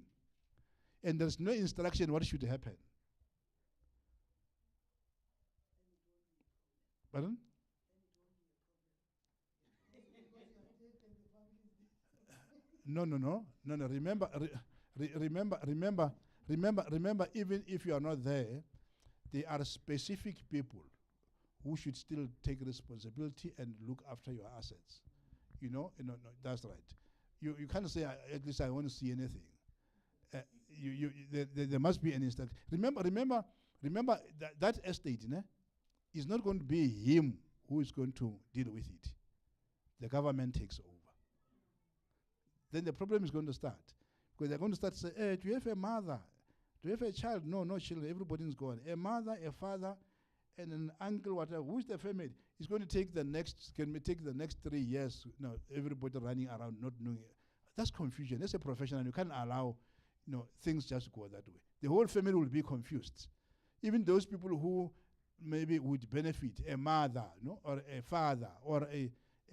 And there's no instruction what should happen. Pardon? No. Remember, even if you are not there, there are specific people who should still take responsibility and look after your assets. No, that's right. You can't say, at least I want to see anything. There must be an instruction. Remember that estate, is not going to be him who is going to deal with it. The government takes over. Then the problem is going to start. Because they're going to start saying, do you have a mother? Do you have a child? No children. Everybody's gone. A mother, a father, and an uncle, whatever. Who's the family? It's going to take the next 3 years, everybody running around not knowing it. That's confusion. That's a professional. You can't allow things just go that way. The whole family will be confused. Even those people who maybe would benefit, a mother, or a father, or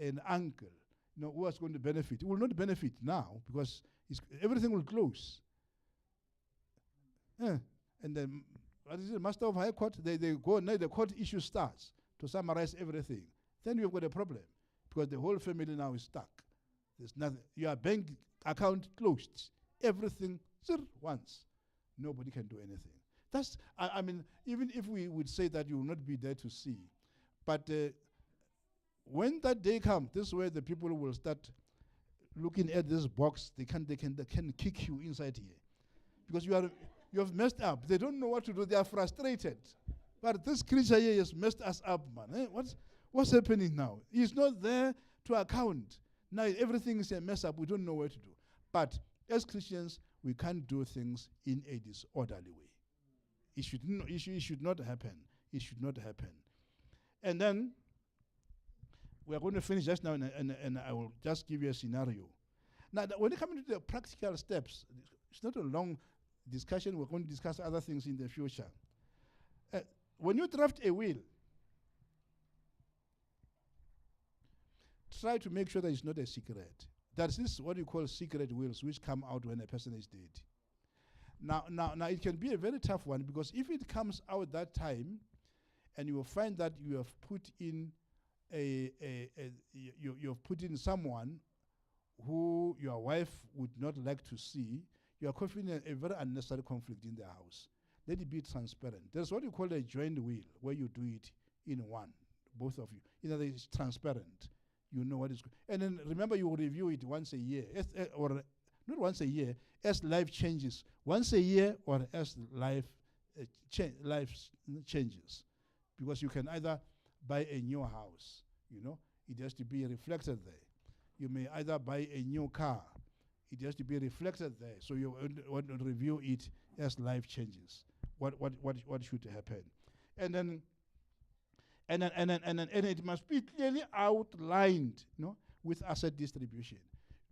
an uncle, who is going to benefit. It will not benefit now because everything will close. And then, what is it, Master of High Court? They go, now the court issue starts to summarize everything. Then you've got a problem because the whole family now is stuck. There's nothing. Your bank account closed. Everything, once. Nobody can do anything. That's, even if we would say that you will not be there to see, but when that day comes, this is where the people will start looking at this box. They can kick you inside here because you have messed up. They don't know what to do. They are frustrated. But this creature here has messed us up, man. What's happening now? He's not there to account. Now everything is a mess up. We don't know what to do. But as Christians, we can't do things in a disorderly way. It should not happen. It should not happen. And then we are going to finish just now, and I will just give you a scenario. Now, when it comes to the practical steps, it's not a long discussion. We're going to discuss other things in the future. When you draft a will, try to make sure that it's not a secret. That is what you call secret wills, which come out when a person is dead. Now, it can be a very tough one because if it comes out that time, and you will find that you have put in you have put in someone who your wife would not like to see, you are causing a very unnecessary conflict in the house. Let it be transparent. There's what you call a joint will, where you do it in one, both of you. It's transparent. You know what is going. And then remember, you will review it once a year, or not once a year, as life changes. Once a year, or as life changes, because you can either buy a new house, it has to be reflected there. You may either buy a new car, it has to be reflected there. So you want to review it as life changes. What should happen, and it must be clearly outlined, with asset distribution.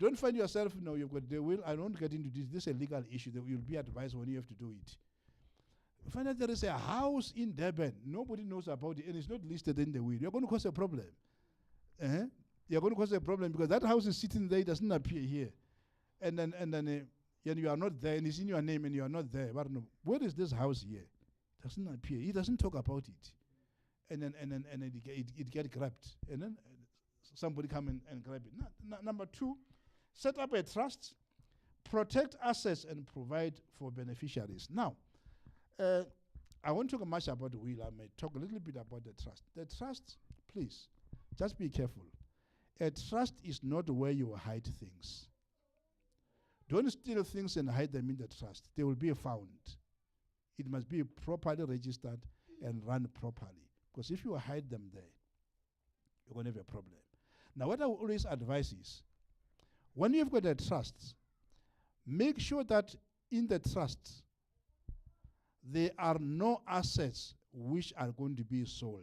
Don't find yourself, no, you've got the will. I don't get into this. This is a legal issue that you'll be advised when you have to do it. You find out there is a house in Durban. Nobody knows about it, and it's not listed in the will. You're going to cause a problem. You're going to cause a problem because that house is sitting there. It doesn't appear here. And then you are not there, and it's in your name, and you are not there. But no, where is this house here? It doesn't appear. He doesn't talk about it. And then it get grabbed. And then somebody come and grab it. Number 2, set up a trust, protect assets, and provide for beneficiaries. Now, I won't talk much about the will. I may talk a little bit about the trust. The trust, please, just be careful. A trust is not where you hide things. Don't steal things and hide them in the trust. They will be found. It must be properly registered and run properly. Because if you hide them there, you're going to have a problem. Now, what I always advise is, when you've got a trust, make sure that in the trust, there are no assets which are going to be sold.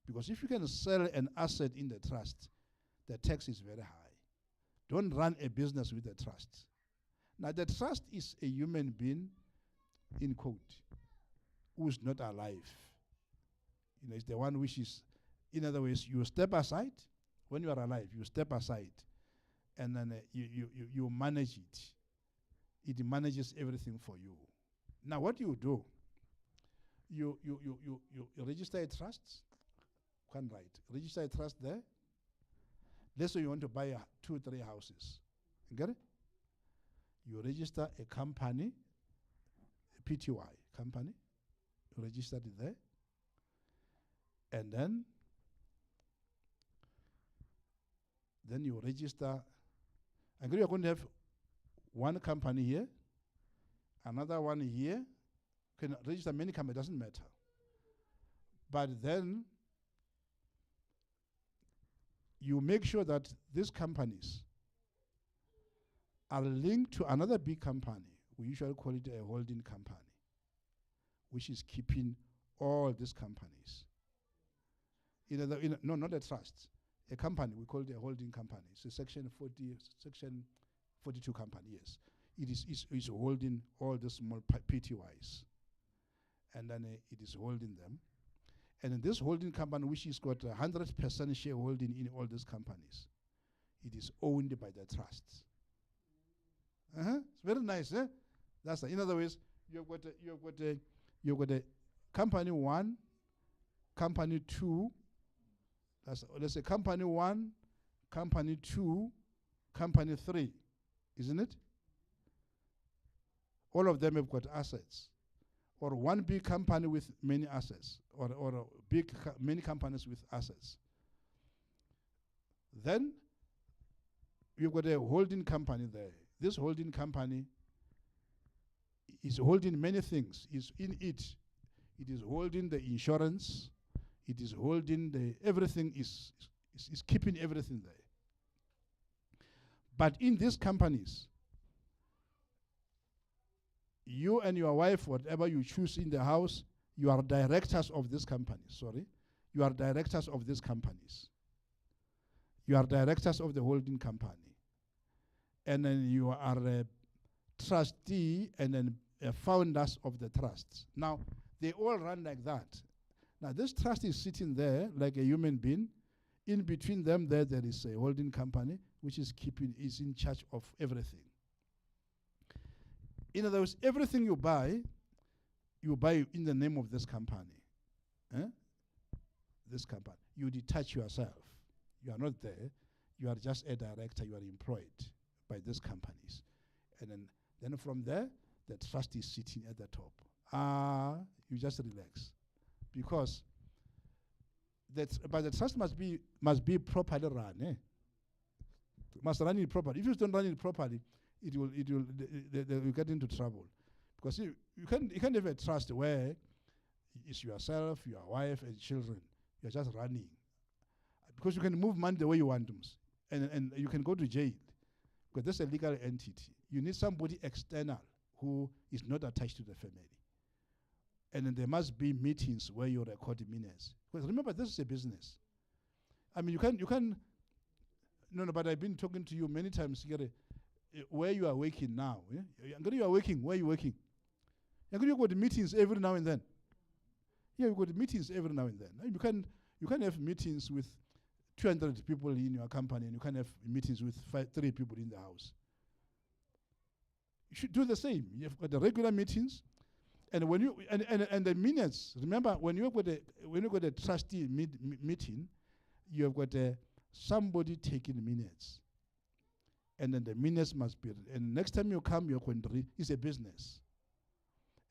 Because if you can sell an asset in the trust, the tax is very high. Don't run a business with the trust. Now, the trust is a human being, in quote, who is not alive. It's the one which is, in other words, you step aside. When you are alive, you step aside, and then you manage it. It manages everything for you. Now, what you do, you register a trust. Can't write. Register a trust there. Let's say you want to buy 2, 3 houses. You get it? You register a company, a PTY company. You register it there. And then you register. I agree you're going to have one company here, another one here. You can register many companies, doesn't matter. But then you make sure that these companies are linked to another big company. We usually call it a holding company, which is keeping all these companies. No, not a trust. A company, we call it a holding company. It's a section 42 company, yes. It's holding all the small PTYs. And then it is holding them. And in this holding company, which has got 100% shareholding in all these companies, it is owned by the trusts. It's very nice, eh? That's in other words, you've got a company 1, company 2. Let's say company 1, company 2, company 3, isn't it? All of them have got assets. Or one big company with many assets, or many companies with assets. Then you've got a holding company there. This holding company is holding many things. Is in it. It is holding the insurance. It is holding everything is keeping everything there. But in these companies, you and your wife, whatever you choose in the house, you are directors of this company. You are directors of these companies. You are directors of the holding company. And then you are a trustee and then founders of the trusts. Now, they all run like that. Now, this trust is sitting there like a human being. In between them, there is a holding company which is in charge of everything. In other words, everything you buy in the name of this company. This company. You detach yourself. You are not there. You are just a director. You are employed by these companies. And then from there, the trust is sitting at the top. You just relax. Because but the trust must be properly run. Must run it properly. If you don't run it properly, they will get into trouble. Because you can't have a trust where it's yourself, your wife, and children. You're just running. Because you can move money the way you want them. And you can go to jail. Because that's a legal entity. You need somebody external who is not attached to the family. And then there must be meetings where you record minutes. Because remember, this is a business. I mean, you can No, but I've been talking to you many times, where you are working now. Yeah? You are working. Where are you working? You go to meetings every now and then. Yeah, you go to meetings every now and then. You can have meetings with 200 people in your company, and you can have meetings with 3 people in the house. You should do the same. You've got the regular meetings, and when you and the minutes. Remember, when you got a trustee meeting, you have got somebody taking minutes, and then the minutes must be. And next time you come, you're going to read. It's a business,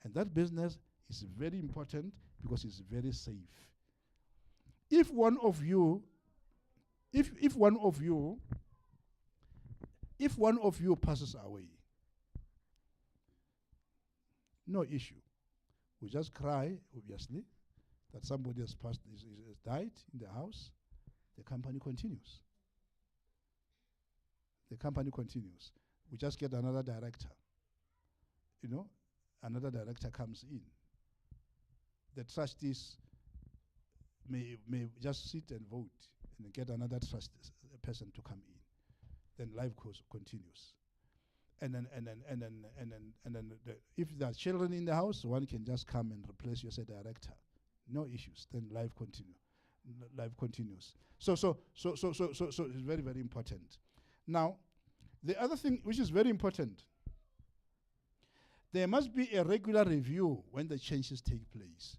and that business is very important because it's very safe. If one of you passes away, no issue. We just cry, obviously, that somebody has died in the house. The company continues. We just get another director. Another director comes in. The trustees may just sit and vote and get another person to come in. Then life continues. And then if there are children in the house, one can just come and replace you as a director. No issues. Then life continues. So it's very, very important. Now, the other thing which is very important, there must be a regular review when the changes take place.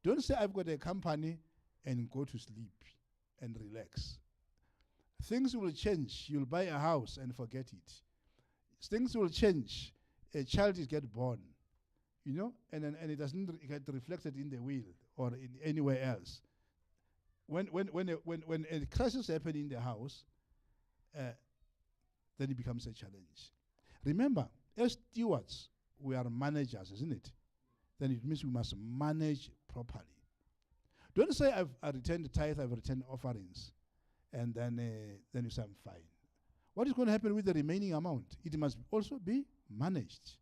Don't say I've got a company and go to sleep and relax. Things will change. You'll buy a house and forget it. Things will change. A child is get born, and it doesn't get reflected in the will or in anywhere else. When a crisis happens in the house, then it becomes a challenge. Remember, as stewards, we are managers, isn't it? Then it means we must manage properly. Don't say I returned the tithe, I've returned offerings, and then you say I'm fine. What is going to happen with the remaining amount? It must also be managed,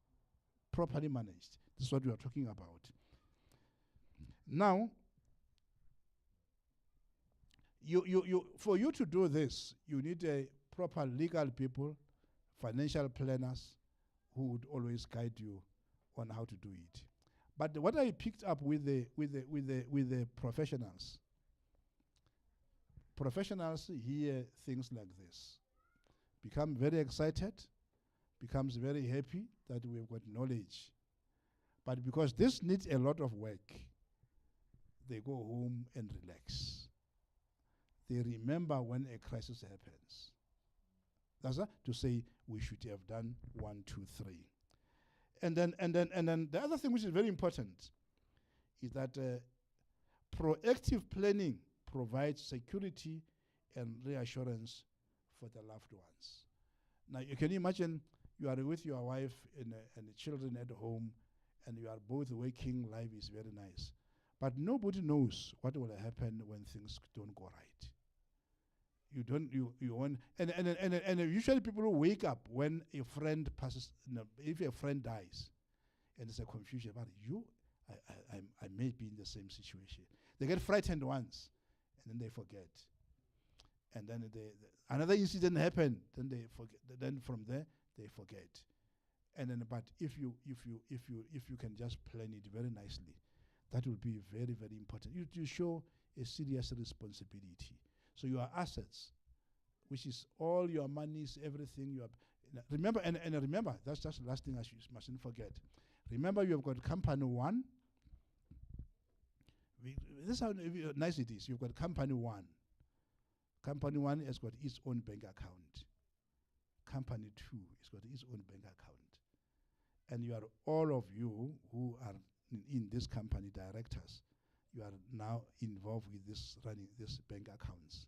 properly managed. This is what we are talking about. Now, for you to do this, you need a proper legal people, financial planners, who would always guide you on how to do it. But what I picked up with the professionals hear things like this, become very excited, becomes very happy that we've got knowledge. But because this needs a lot of work, they go home and relax. They remember when a crisis happens. That's to say we should have done 1, 2, 3. And then the other thing which is very important is that proactive planning provides security and reassurance for the loved ones. Now you can imagine you are with your wife and the children at home, and you are both working. Life is very nice, but nobody knows what will happen when things don't go right. You want and usually people will wake up when a friend passes. If a friend dies, and there's a confusion about you, I may be in the same situation. They get frightened once, and then they forget. And then another incident happened. Then they forget. Then from there they forget. And then, but if you can just plan it very nicely, that will be very, very important. You show a serious responsibility. So your assets, which is all your monies, everything you have. Remember, and remember, that's just the last thing you mustn't forget. Remember, you have got company 1. This is how nice it is. You've got company 1. Company 1 has got its own bank account. Company 2 has got its own bank account. And you are all of you who are in this company, directors, you are now involved with this running this bank accounts.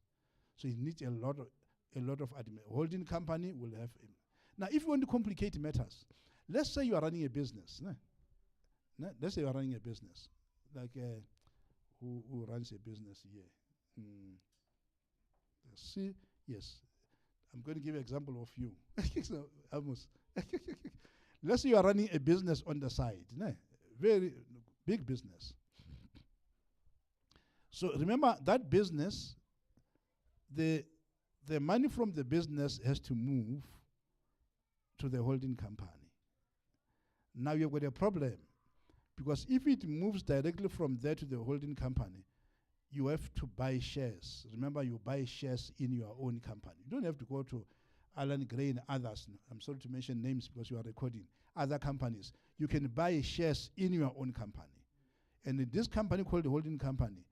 So it needs a lot of admin. Holding company will have. Now, if you want to complicate matters, let's say you are running a business. Let's say you are running a business, like who runs a business here? See, yes, I'm going to give an example of you. So, almost. Let's say you are running a business on the side, very big business. So remember that business, the the money from the business has to move to the holding company. Now you've got a problem, because if it moves directly from there to the holding company, you have to buy shares. Remember, you buy shares in your own company. You don't have to go to Alan Gray and others. I'm sorry to mention names because you are recording. Other companies. You can buy shares in your own company. And in this company called the holding company,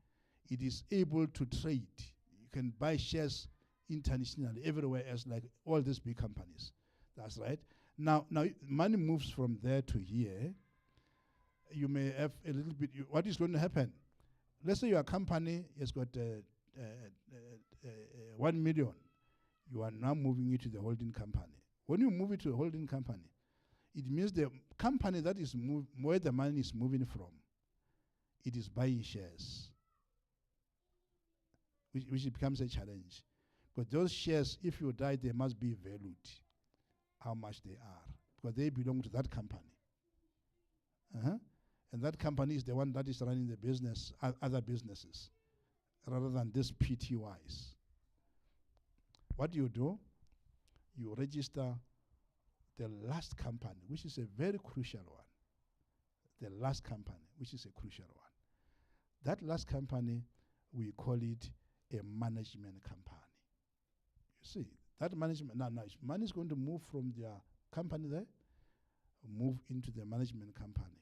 it is able to trade. You can buy shares internationally, everywhere else, like all these big companies. That's right. Now money moves from there to here. You may have a little bit. What is going to happen? Let's say your company has got 1 million. You are now moving it to the holding company. When you move it to the holding company, it means the company that is where the money is moving from, it is buying shares, which becomes a challenge. But those shares, if you die, they must be valued, how much they are, because they belong to that company. And that company is the one that is running the business, other businesses, rather than this PTYs. What do? You register the last company, which is a very crucial one. The last company, which is a crucial one. That last company, we call it a management company. You see, that management, now money is going to move from their company there, move into the management company.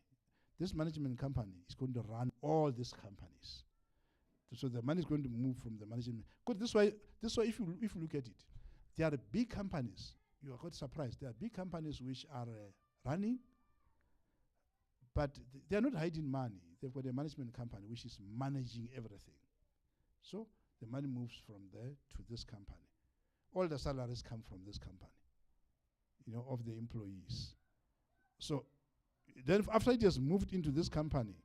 This management company is going to run all these companies. So the money is going to move from the management. Because this way, if you look at it, there are big companies. You are quite surprised. There are big companies which are running, but they are not hiding money. They've got a management company which is managing everything. So the money moves from there to this company. All the salaries come from this company, of the employees. So then after it has moved into this company,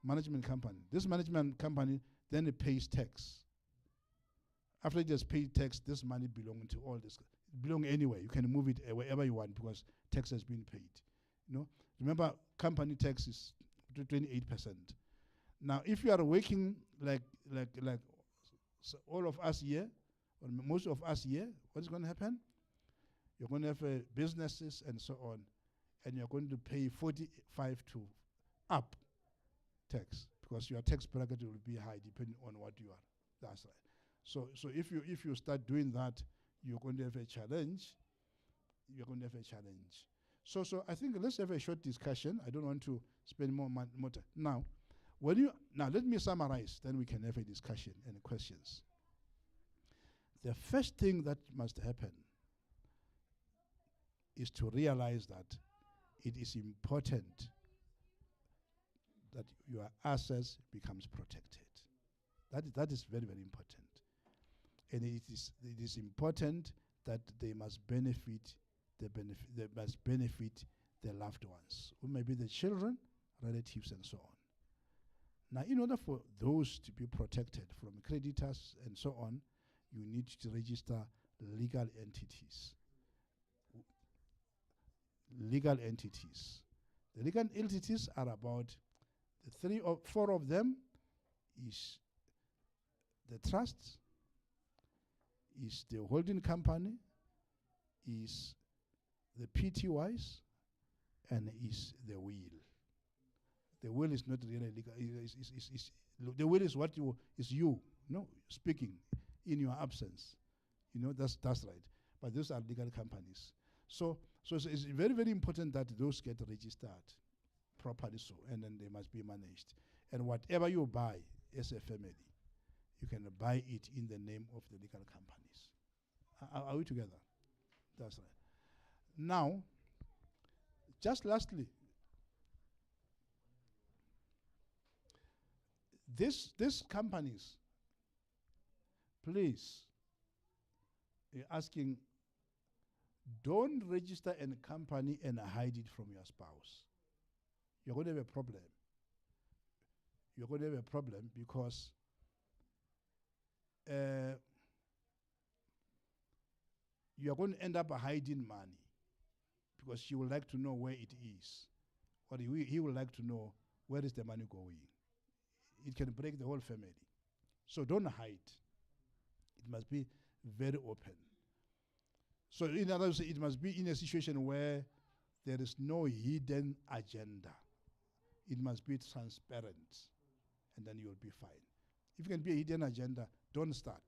management company, this management company, then it pays tax. After it has paid tax, this money belongs to all this. It belongs anywhere. You can move it wherever you want because tax has been paid. Remember, company tax is 28%. Now, if you are working like all of us here, or most of us here, what is going to happen? You're going to have businesses and so on, and you're going to pay 45 to up tax because your tax bracket will be high depending on what you are. That's right. So if you start doing that, you're going to have a challenge. You're going to have a challenge. So I think let's have a short discussion. I don't want to spend more time. Now let me summarize. Then we can have a discussion and questions. The first thing that must happen is to realize that it is important that your assets becomes protected. That is very, very important. And it is important that they must benefit the loved ones, who may be the children, relatives, and so on. Now, in order for those to be protected from creditors and so on, you need to register legal entities. Legal entities. The legal entities are about the 3 or 4 of them is the trust, is the holding company, is the PTYs, and is the will. The will is not really legal. The will is what is you speaking in your absence. That's right. But those are legal companies. So it's very, very important that those get registered properly, and then they must be managed. And whatever you buy as a family, you can buy it in the name of the legal companies. Are we together? That's right. Now, just lastly, these companies, please, asking, don't register a company and hide it from your spouse. You're going to have a problem. You're going to have a problem because you're going to end up hiding money because she would like to know where it is. Or he would like to know where is the money going. It can break the whole family. So don't hide. It must be very open. So in other words, it must be in a situation where there is no hidden agenda. It must be transparent, and then you'll be fine. If it can be a hidden agenda, don't start.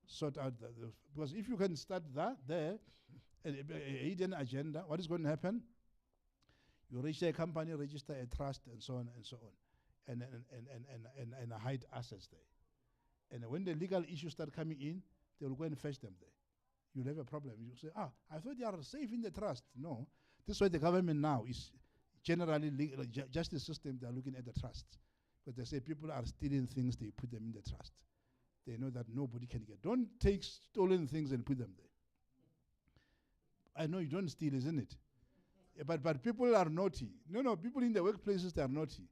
Sort out because if you can start there, a hidden agenda, what is going to happen? You register a company, register a trust, and so on and so on, and hide assets there. And when the legal issues start coming in, they will go and fetch them there. You'll have a problem. You say, I thought you are safe in the trust. No, this is why the government now is generally justice system. They are looking at the trusts, but they say people are stealing things. They put them in the trust. They know that nobody can get. Don't take stolen things and put them there. I know you don't steal, isn't it? But people are naughty. No, people in the workplaces, they are naughty.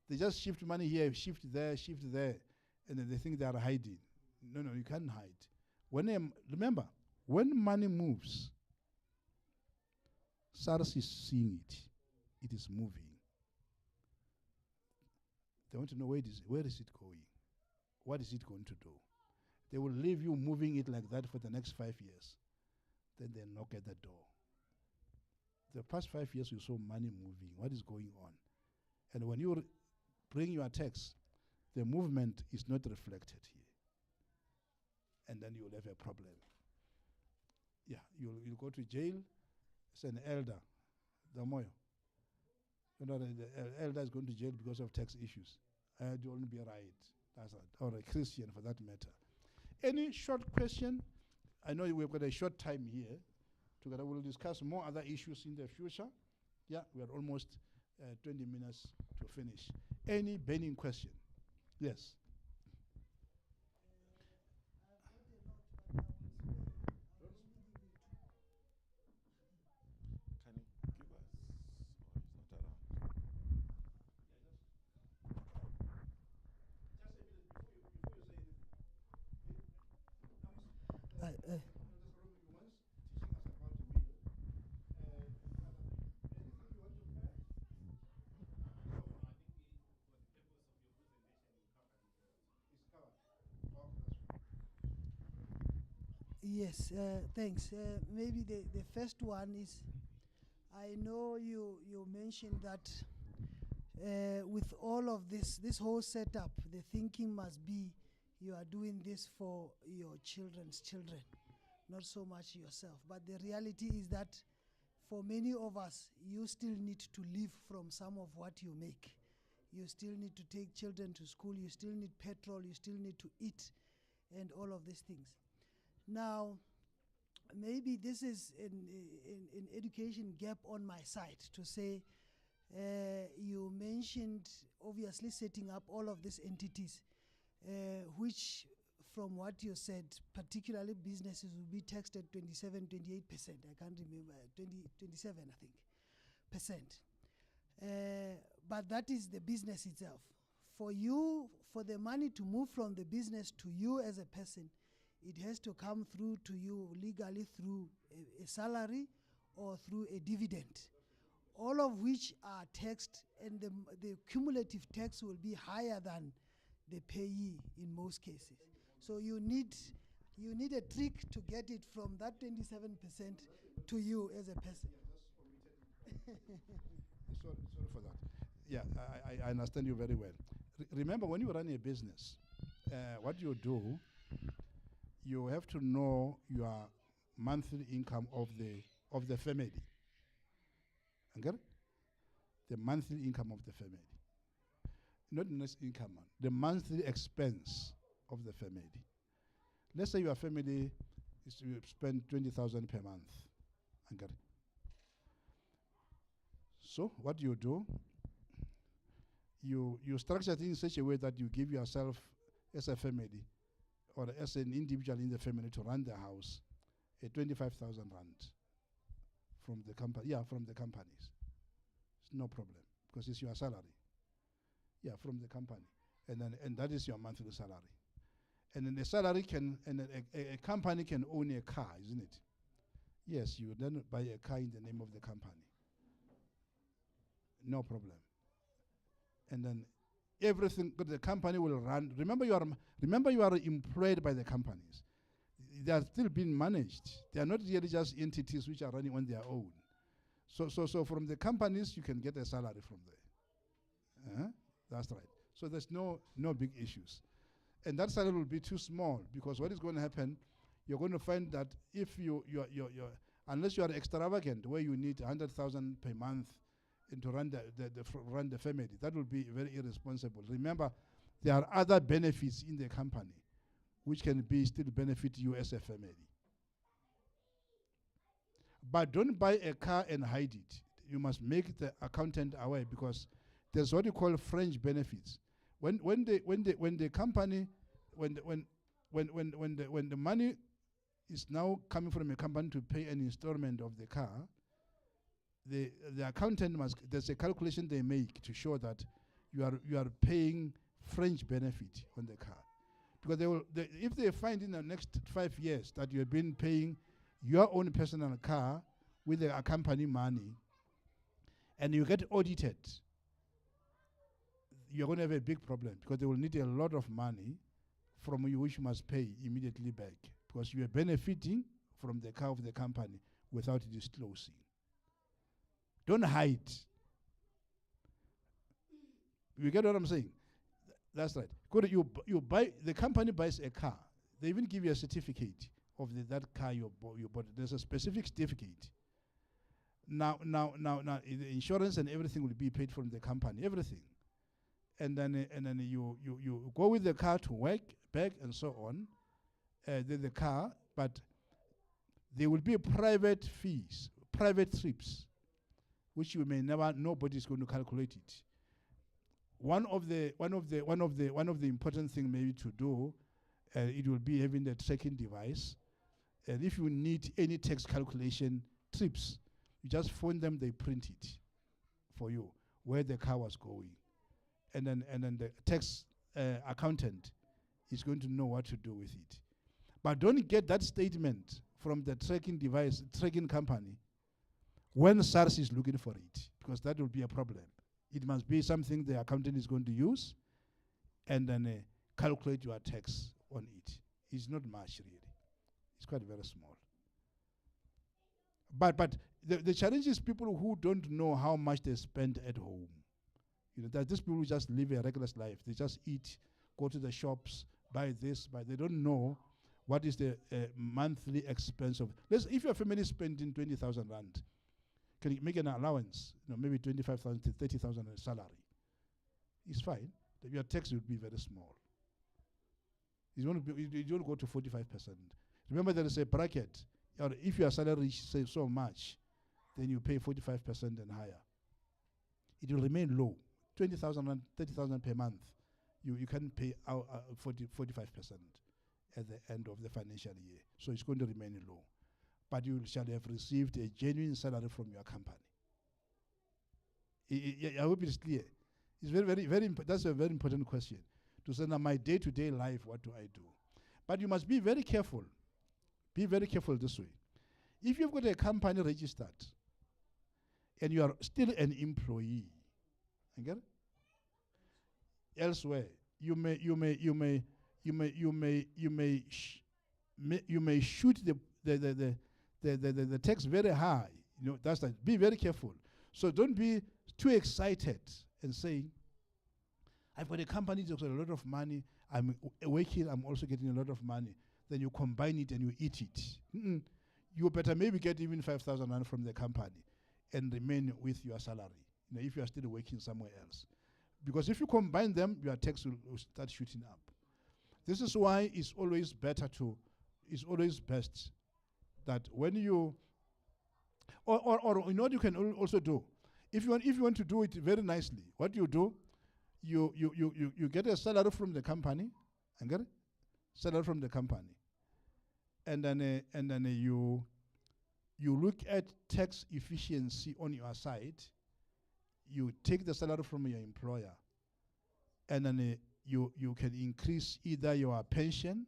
They just shift money here, shift there, and then they think they are hiding. No, you can't hide. Remember, when money moves, SARS is seeing it. It is moving. They want to know where is it going? What is it going to do? They will leave you moving it like that for the next 5 years. Then they knock at the door. The past 5 years you saw money moving. What is going on? And when you bring your tax, the movement is not reflected here. And then you'll have a problem. Yeah, you'll go to jail. It's an elder, the Moyo. You know, the elder is going to jail because of tax issues. It won't be right. Or a Christian for that matter. Any short question? I know we've got a short time here. Together we'll discuss more other issues in the future. Yeah, we are almost 20 minutes to finish. Any burning question? Yes. Can you give us, or is not around? Yes, thanks. Maybe the first one is, I know you mentioned that with all of this whole setup, the thinking must be you are doing this for your children's children, not so much yourself. But the reality is that for many of us, you still need to live from some of what you make. You still need to take children to school, you still need petrol, you still need to eat, and all of these things. Now, maybe this is an education gap on my side to say, you mentioned obviously setting up all of these entities, which from what you said, particularly businesses will be taxed at 27, 28%. I can't remember, 27, I think, percent. But that is the business itself. For you, for the money to move from the business to you as a person, it has to come through to you legally through a salary or through a dividend, all of which are taxed, and the cumulative tax will be higher than the payee in most cases. So you need a trick to get it from that 27% to you as a person. Sorry for that. Yeah, I understand you very well. Remember, when you run a business, what you do, you have to know your monthly income of the family. Okay? The monthly income of the family. Not the next income, the monthly expense of the family. Let's say your family is to spend 20,000 per month. Okay? So what you do, you structure things in such a way that you give yourself as a family or as an individual in the family to run the house a 25,000 rand from the company. Yeah, from the companies. It's no problem because it's your salary. Yeah, from the company, and that is your monthly salary. And then the salary can, and a company can own a car, isn't it? Yes, you then buy a car in the name of the company. No problem. And then everything, but the company will run. Remember, you are employed by the companies. they are still being managed. They are not really just entities which are running on their own. So from the companies, you can get a salary from there. That's right. So there's no big issues. And that salary will be too small, because what is going to happen, you're going to find that if you're unless you are extravagant, where you need 100,000 per month and to run run the family, that will be very irresponsible. Remember, there are other benefits in the company which can still benefit you as a family. But don't buy a car and hide it. You must make the accountant aware, because there's what you call fringe benefits. When the money is now coming from a company to pay an installment of the car, the accountant there's a calculation they make to show that you are paying fringe benefit on the car. Because if they find in the next 5 years that you have been paying your own personal car with the company money, and you get audited, you're going to have a big problem, because they will need a lot of money from you, which you must pay immediately back, because you are benefiting from the car of the company without disclosing. Don't hide. You get what I'm saying? That's right. You buy, the company buys a car. They even give you a certificate of that car you bought. There's a specific certificate. Now, the insurance and everything will be paid from the company, everything. And then you go with the car to work, back, and so on. The car, but there will be private fees, private trips, which you may never. Nobody's going to calculate it. One of the important thing maybe to do, it will be having the tracking device. And if you need any tax calculation trips, you just phone them, they print it for you where the car was going, and then the tax accountant is going to know what to do with it. But don't get that statement from the tracking company when SARS is looking for it, because that will be a problem. It must be something the accountant is going to use, and then calculate your tax on it. It's not much really. It's quite very small. But the challenge is people who don't know how much they spend at home. That these people who just live a regular life. They just eat, go to the shops, buy this, they don't know what is the monthly expense of. If your family is spending 20,000 rand, can you make an allowance? Maybe 25,000 to 30,000 salary. It's fine. Your tax will be very small. You don't go to 45%. Remember, there is a bracket. Or if your salary is so much, then you pay 45% and higher. It will remain low. 20,000 and 30,000 per month. You can pay 45% at the end of the financial year. So it's going to remain low. But you shall have received a genuine salary from your company. I hope it's clear. It's very that's a very important question. To say, now my day-to-day life, what do I do? But you must be very careful. Be very careful this way. If you've got a company registered and you are still an employee, okay? Elsewhere, you may shoot the tax very high. That's that. Be very careful. So don't be too excited and saying, I've got a company that's got a lot of money. I'm working. I'm also getting a lot of money. Then you combine it and you eat it. You better maybe get even 5,000 rand from the company and remain with your salary, if you are still working somewhere else. Because if you combine them, your tax will start shooting up. This is why it's always best that when you, or what you can also do, if you want to do it very nicely, what you do, you get a salary from the company, and get it? Salary from the company, and then you look at tax efficiency on your side. You take the salary from your employer, and then you can increase either your pension.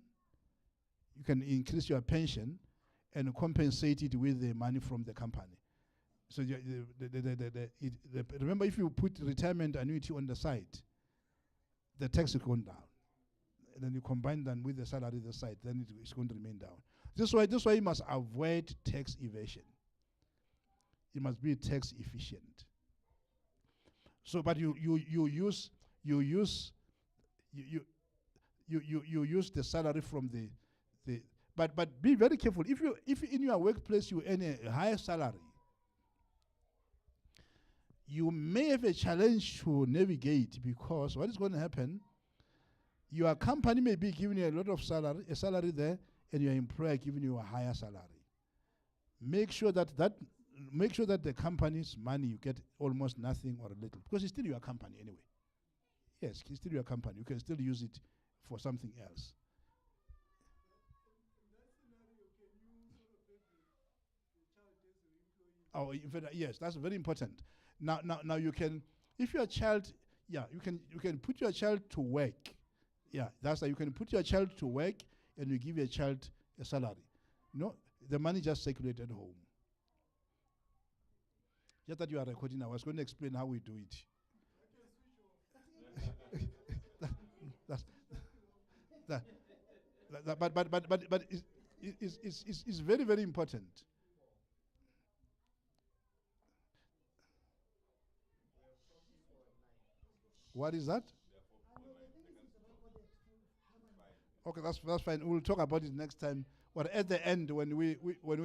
You can increase your pension and compensate it with the money from the company. So remember, if you put retirement annuity on the side, the tax will go down. And then you combine that with the salary on the side, then it's going to remain down. This why you must avoid tax evasion. It must be tax efficient. So, but you use the salary from the but be very careful. If in your workplace you earn a higher salary, you may have a challenge to navigate, because what is going to happen, your company may be giving you a lot of salary there, and your employer giving you a higher salary. Make sure that the company's money you get almost nothing or a little, because it's still your company anyway. Yes, it's still your company. You can still use it for something else. Oh, in fact, yes, that's very important. Now you can, if your child, you can put your child to work. Yeah, that's how you can put your child to work, and you give your child a salary. No, the money just circulates at home. Just that you are recording, I was going to explain how we do it. But it's very, very important. What is that? Okay, that's fine. We'll talk about it next time, or at the end when we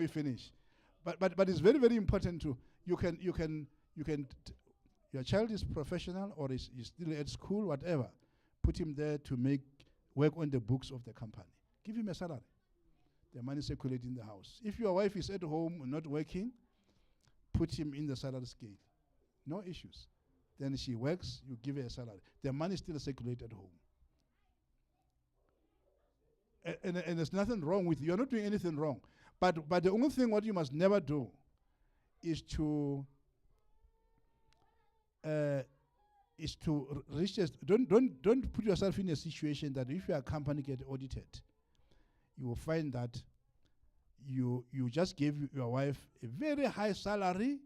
finish. But it's very, very important to your child is professional or is still at school, whatever. Put him there to work on the books of the company. Give him a salary. The money circulating in the house. If your wife is at home and not working, put him in the salary scale. No issues. Then she works, you give her a salary. The money still circulates at home. And there's nothing wrong with you. You're not doing anything wrong. But the only thing what you must never do is to reach don't put yourself in a situation that if your company get audited, you will find that you just gave your wife a very high salary,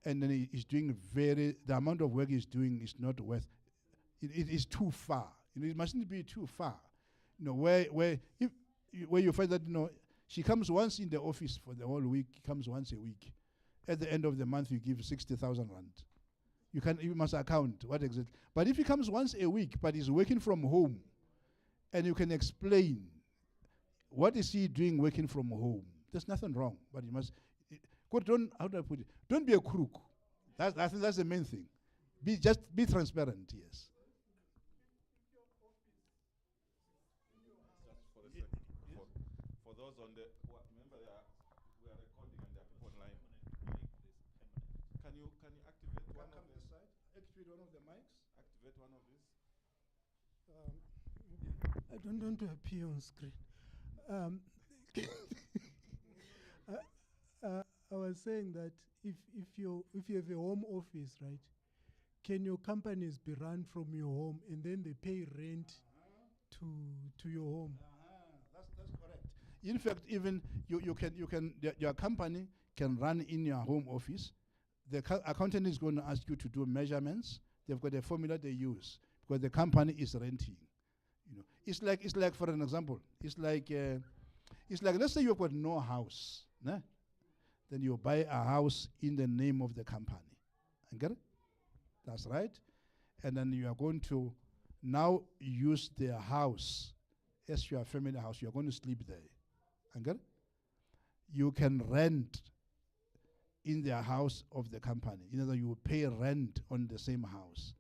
and then he's doing the amount of work he's doing is not worth it is too far. It mustn't be too far. Where you find that she comes once in the office for the whole week, comes once a week. At the end of the month, you give 60,000 rand. You must account what exactly. But if he comes once a week, but he's working from home, and you can explain what is he doing working from home, there's nothing wrong. But you must. How do I put it? Don't be a crook. I think that's the main thing. Be transparent. Yes. For those on the, remember we are recording and there are people online. Can you activate one of the side? Activate one of the mics. Activate one of these. I don't want to appear on screen. I was saying that if you have a home office, right, can your companies be run from your home and then they pay rent to your home? That's correct. In fact, even your company can run in your home office. The accountant is going to ask you to do measurements. They've got a formula they use because the company is renting. It's like for an example, it's like let's say you've got no house, né? Then you buy a house in the name of the company. And get it? That's right. And then you are going to now use their house as your family house. You are going to sleep there. And get it? You can rent in their house of the company. In other words, you will pay rent on the same house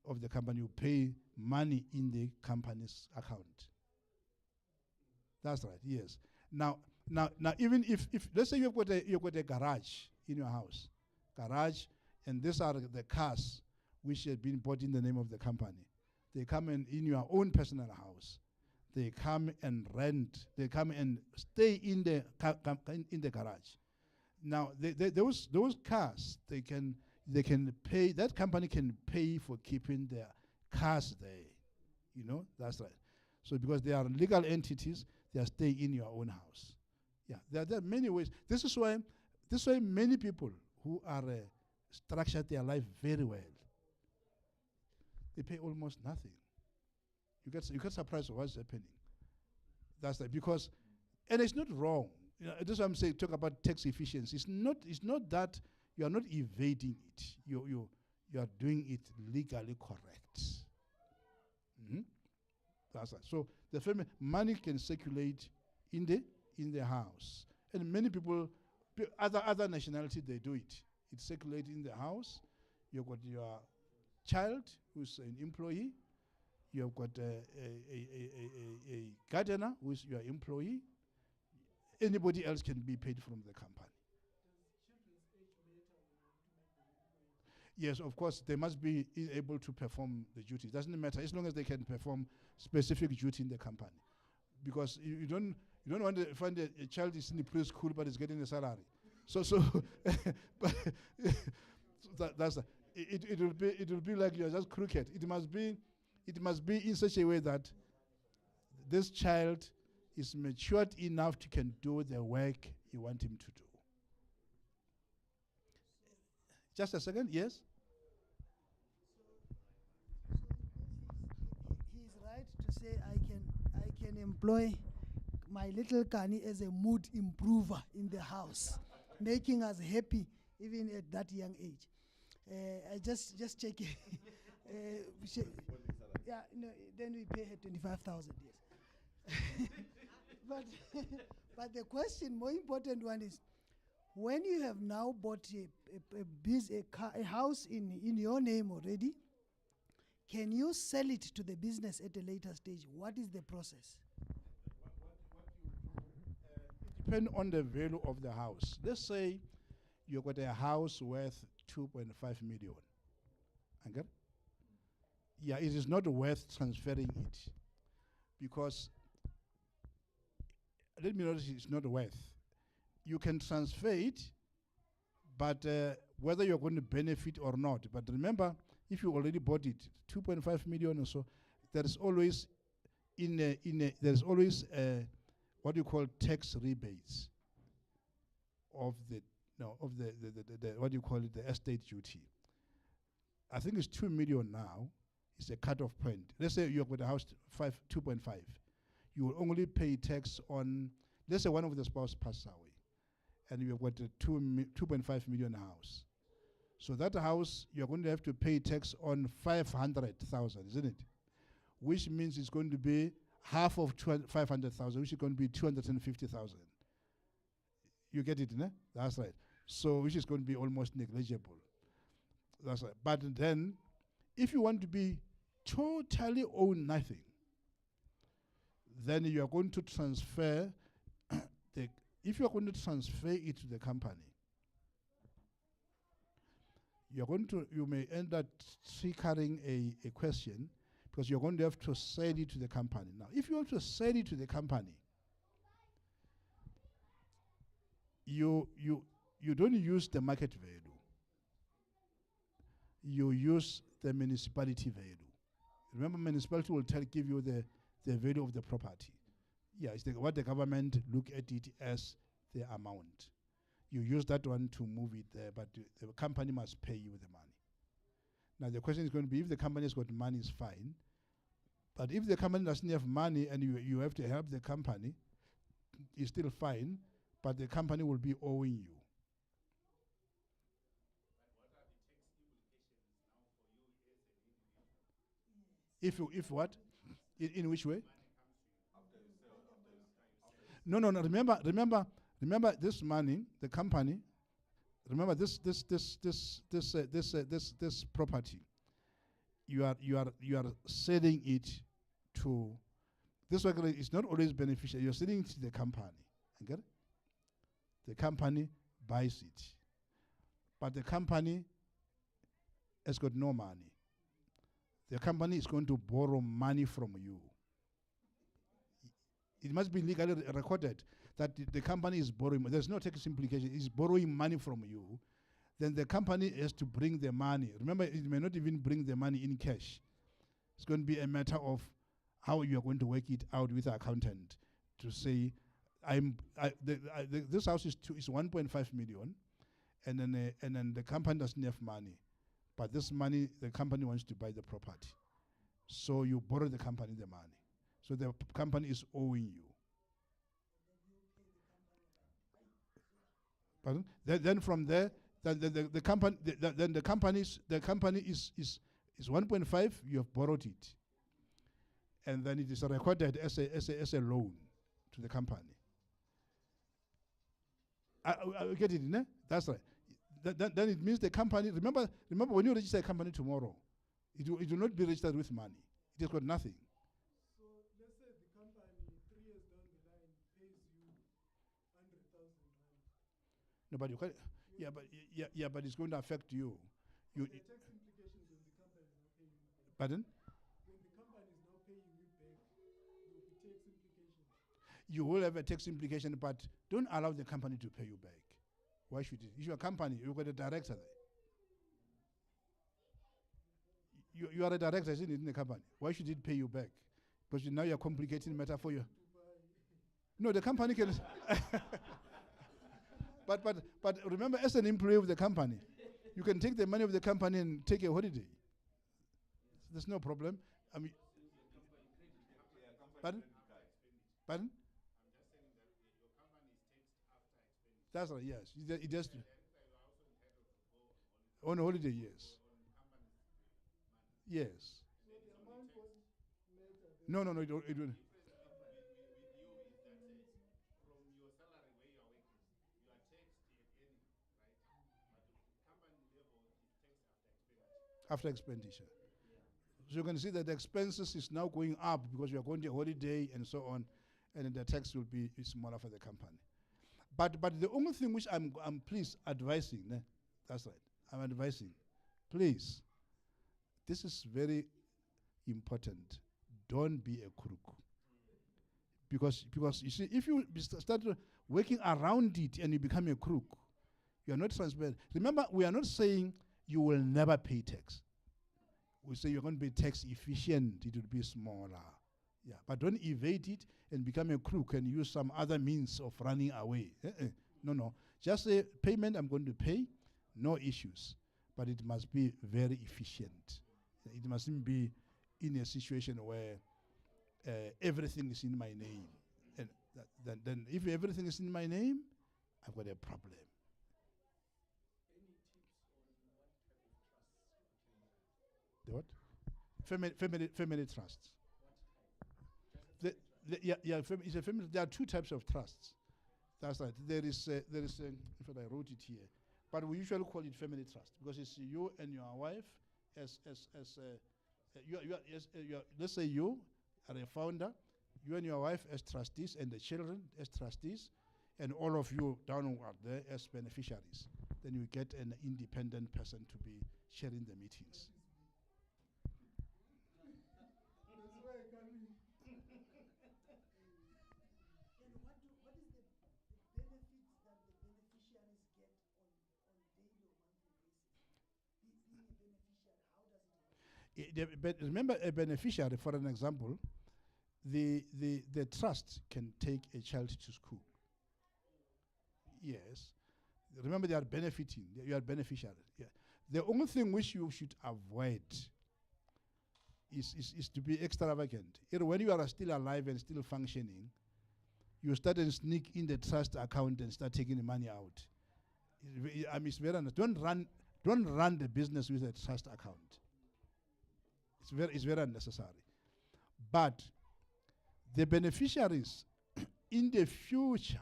of the company. You pay money in the company's account. That's right. Yes. Now, even if let's say you've got a garage in your house, and these are the cars which have been bought in the name of the company. They come in your own personal house. They come and rent. They come and stay in the in the garage. Now, those cars, they can pay. That company can pay for keeping their cars there. That's right. So because they are legal entities, they are staying in your own house. Yeah, there are many ways. This is why many people who are structured their life very well, they pay almost nothing. You get surprised of what's happening. That's right, because And it's not wrong. You know, that's what I'm saying, talk about tax efficiency. It's not that you are not evading it. You are doing it legally correct. That's right. So the family money can circulate in the house. And many people, other nationality, they do it. It circulates in the house. You've got your child who's an employee. You've got a gardener who's your employee. Anybody else can be paid from the company. Yes, of course, they must be able to perform the duty. It doesn't matter as long as they can perform specific duty in the company, because you don't want to find a child is in the preschool but is getting a salary. So but that's it will be like you're just crooked. It must be in such a way that this child is matured enough to can do the work you want him to do. Just a second, yes? He's right to say I can employ my little Kani as a mood improver in the house, making us happy even at that young age. I just check it. Yeah, no, then we pay her 25,000. Yes. But the question, more important one is, when you have now bought a house in your name already, can you sell it to the business at a later stage? What is the process? It depends on the value of the house. Let's say you've got a house worth 2.5 million. Okay? Yeah, it is not worth transferring it, because let me notice it's not worth. You can transfer it, but whether you're going to benefit or not. But remember, if you already bought it, 2.5 million or so, there is always there's always what you call tax rebates of the what you call it, the estate duty. I think it's 2 million now. It's a cut-off point. Let's say you've got a house 2.5. You will only pay tax on, let's say one of the spouse passes away, and you've got a 2.5 million house. So that house, you're going to have to pay tax on 500,000, isn't it? Which means it's going to be half of 500,000, which is going to be 250,000. You get it, ne? That's right. So which is going to be almost negligible. That's right. But then, if you want to be totally own nothing, then you are going to transfer if you are going to transfer it to the company, you may end up triggering a question, because you're going to have to sell it to the company. Now, if you want to sell it to the company, you don't use the market value. You use the municipality value. Remember, municipality will give you the value of the property. Yeah, it's what the government look at it as the amount. You use that one to move it there, but the company must pay you the money. Now the question is going to be, if the company has got money, it's fine. But if the company doesn't have money and you have to help the company, it's still fine, but the company will be owing you. If what? In which way? No. Remember this money, the company. Remember this property. You are selling it to. This work is not always beneficial. You're selling it to the company. Okay? The company buys it, but the company has got no money. The company is going to borrow money from you. It must be legally recorded that the company is borrowing. There's no tax implication. It's borrowing money from you. Then the company has to bring the money. Remember, it may not even bring the money in cash. It's going to be a matter of how you are going to work it out with the accountant to say, this house is 1.5 million, and then the company doesn't have money. But this money, the company wants to buy the property. So you borrow the company the money. So the company is owing you. Pardon? Then from there, the company, then the company is 1.5. You have borrowed it, and then it is recorded as a loan to the company. I get it, ne? That's right. Then it means the company. Remember when you register a company tomorrow, it will not be registered with money. It has got nothing. So let's say the company 3 years down the line pays you 100,000 rand. No, but you can. Yeah, but it's going to affect you. The tax implications when the company is now paying you back. Pardon? When the company is now paying you back, there will be tax implications. You will have a tax implication, but don't allow the company to pay you back. Why should it? It's your company. You've got a director there. You are a director, isn't it, in the company? Why should it pay you back? Because now you're complicating the matter for you. No, the company can. But remember, as an employee of the company, you can take the money of the company and take a holiday. There's no problem. I mean, pardon? Pardon? I'm just saying that your company is taxed after expenditure. That's right. Yes, it does. And you are also entitled to go On holiday, yes. on company's money. Yes. So the amount won't matter. No, it will. With you is that from your salary where you are working, you are taxed at any, right? But the company level is taxed after expenditure. After expenditure. So you can see that the expenses is now going up because you are going to a holiday and so on, and then the tax will be smaller for the company. But the only thing which I'm please advising, ne? That's right, I'm advising, please, this is very important. Don't be a crook. Because you see, if you start working around it and you become a crook, you are not transparent. Remember, we are not saying you will never pay tax. We say you're going to be tax efficient, it will be smaller. Yeah, but don't evade it and become a crook and use some other means of running away. No. Just say, payment I'm going to pay, no issues. But it must be very efficient. It mustn't be in a situation where everything is in my name. And then if everything is in my name, I've got a problem. Any tips on what type of trusts? The what? Family trusts. What type? It's a family. There are two types of trusts. That's right. There is in fact I wrote it here, but we usually call it family trust because it's you and your wife let's say you are a founder, you and your wife as trustees, and the children as trustees, and all of you downward there as beneficiaries. Then you get an independent person to be sharing the meetings. That's why I can't win. And what is the benefits that the beneficiaries get on daily or monthly basis? Being a beneficiary, how does it help? Remember, a beneficiary, for an example, the trust can take a child to school. Yes. Remember, they are benefiting. You are beneficiary. Yeah. The only thing which you should avoid is to be extravagant. When you are still alive and still functioning, you start and sneak in the trust account and start taking the money out. It's very don't run the business with a trust account. It's very unnecessary. But the beneficiaries in the future,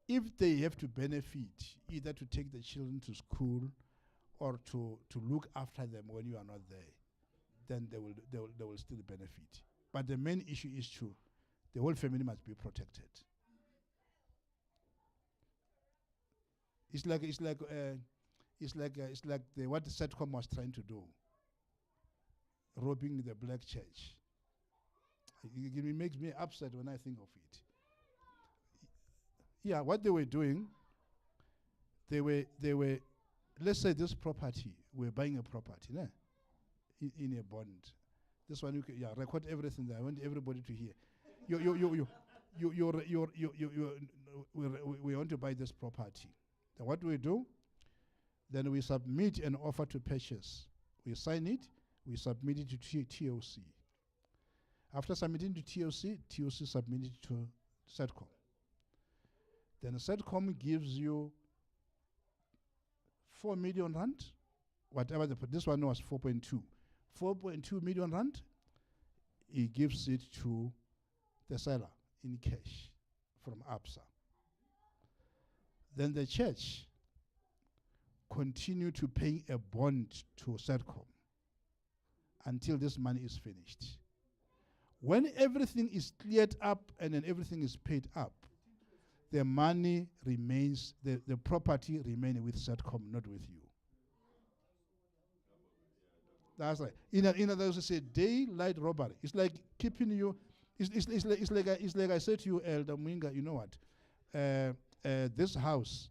if they have to benefit, either to take the children to school or to look after them when you are not there, then they will still benefit. But the main issue is the whole family must be protected. It's like what the Setcom was trying to do, robbing the black church. It makes me upset when I think of it. Yeah, what they were doing, they were. Let's say this property, we're buying a property, né? In a bond. This one, record everything there. I want everybody to hear. We want to buy this property. Then what do we do? Then we submit an offer to purchase. We sign it. We submit it to TOC. After submitting to TOC, TOC submitted to Setcom. Then Setcom gives you 4 million rand, whatever this one was 4.2. 4.2 million rand, he gives it to the seller in cash from ABSA. Then the church continue to pay a bond to Setcom until this money is finished. When everything is cleared up and then everything is paid up, the money remains, the property remains with Setcom, not with you. That's right. In other words, it's a daylight robbery. It's like keeping you. It's like I said to you, Elder Mwinga. You know what? This house,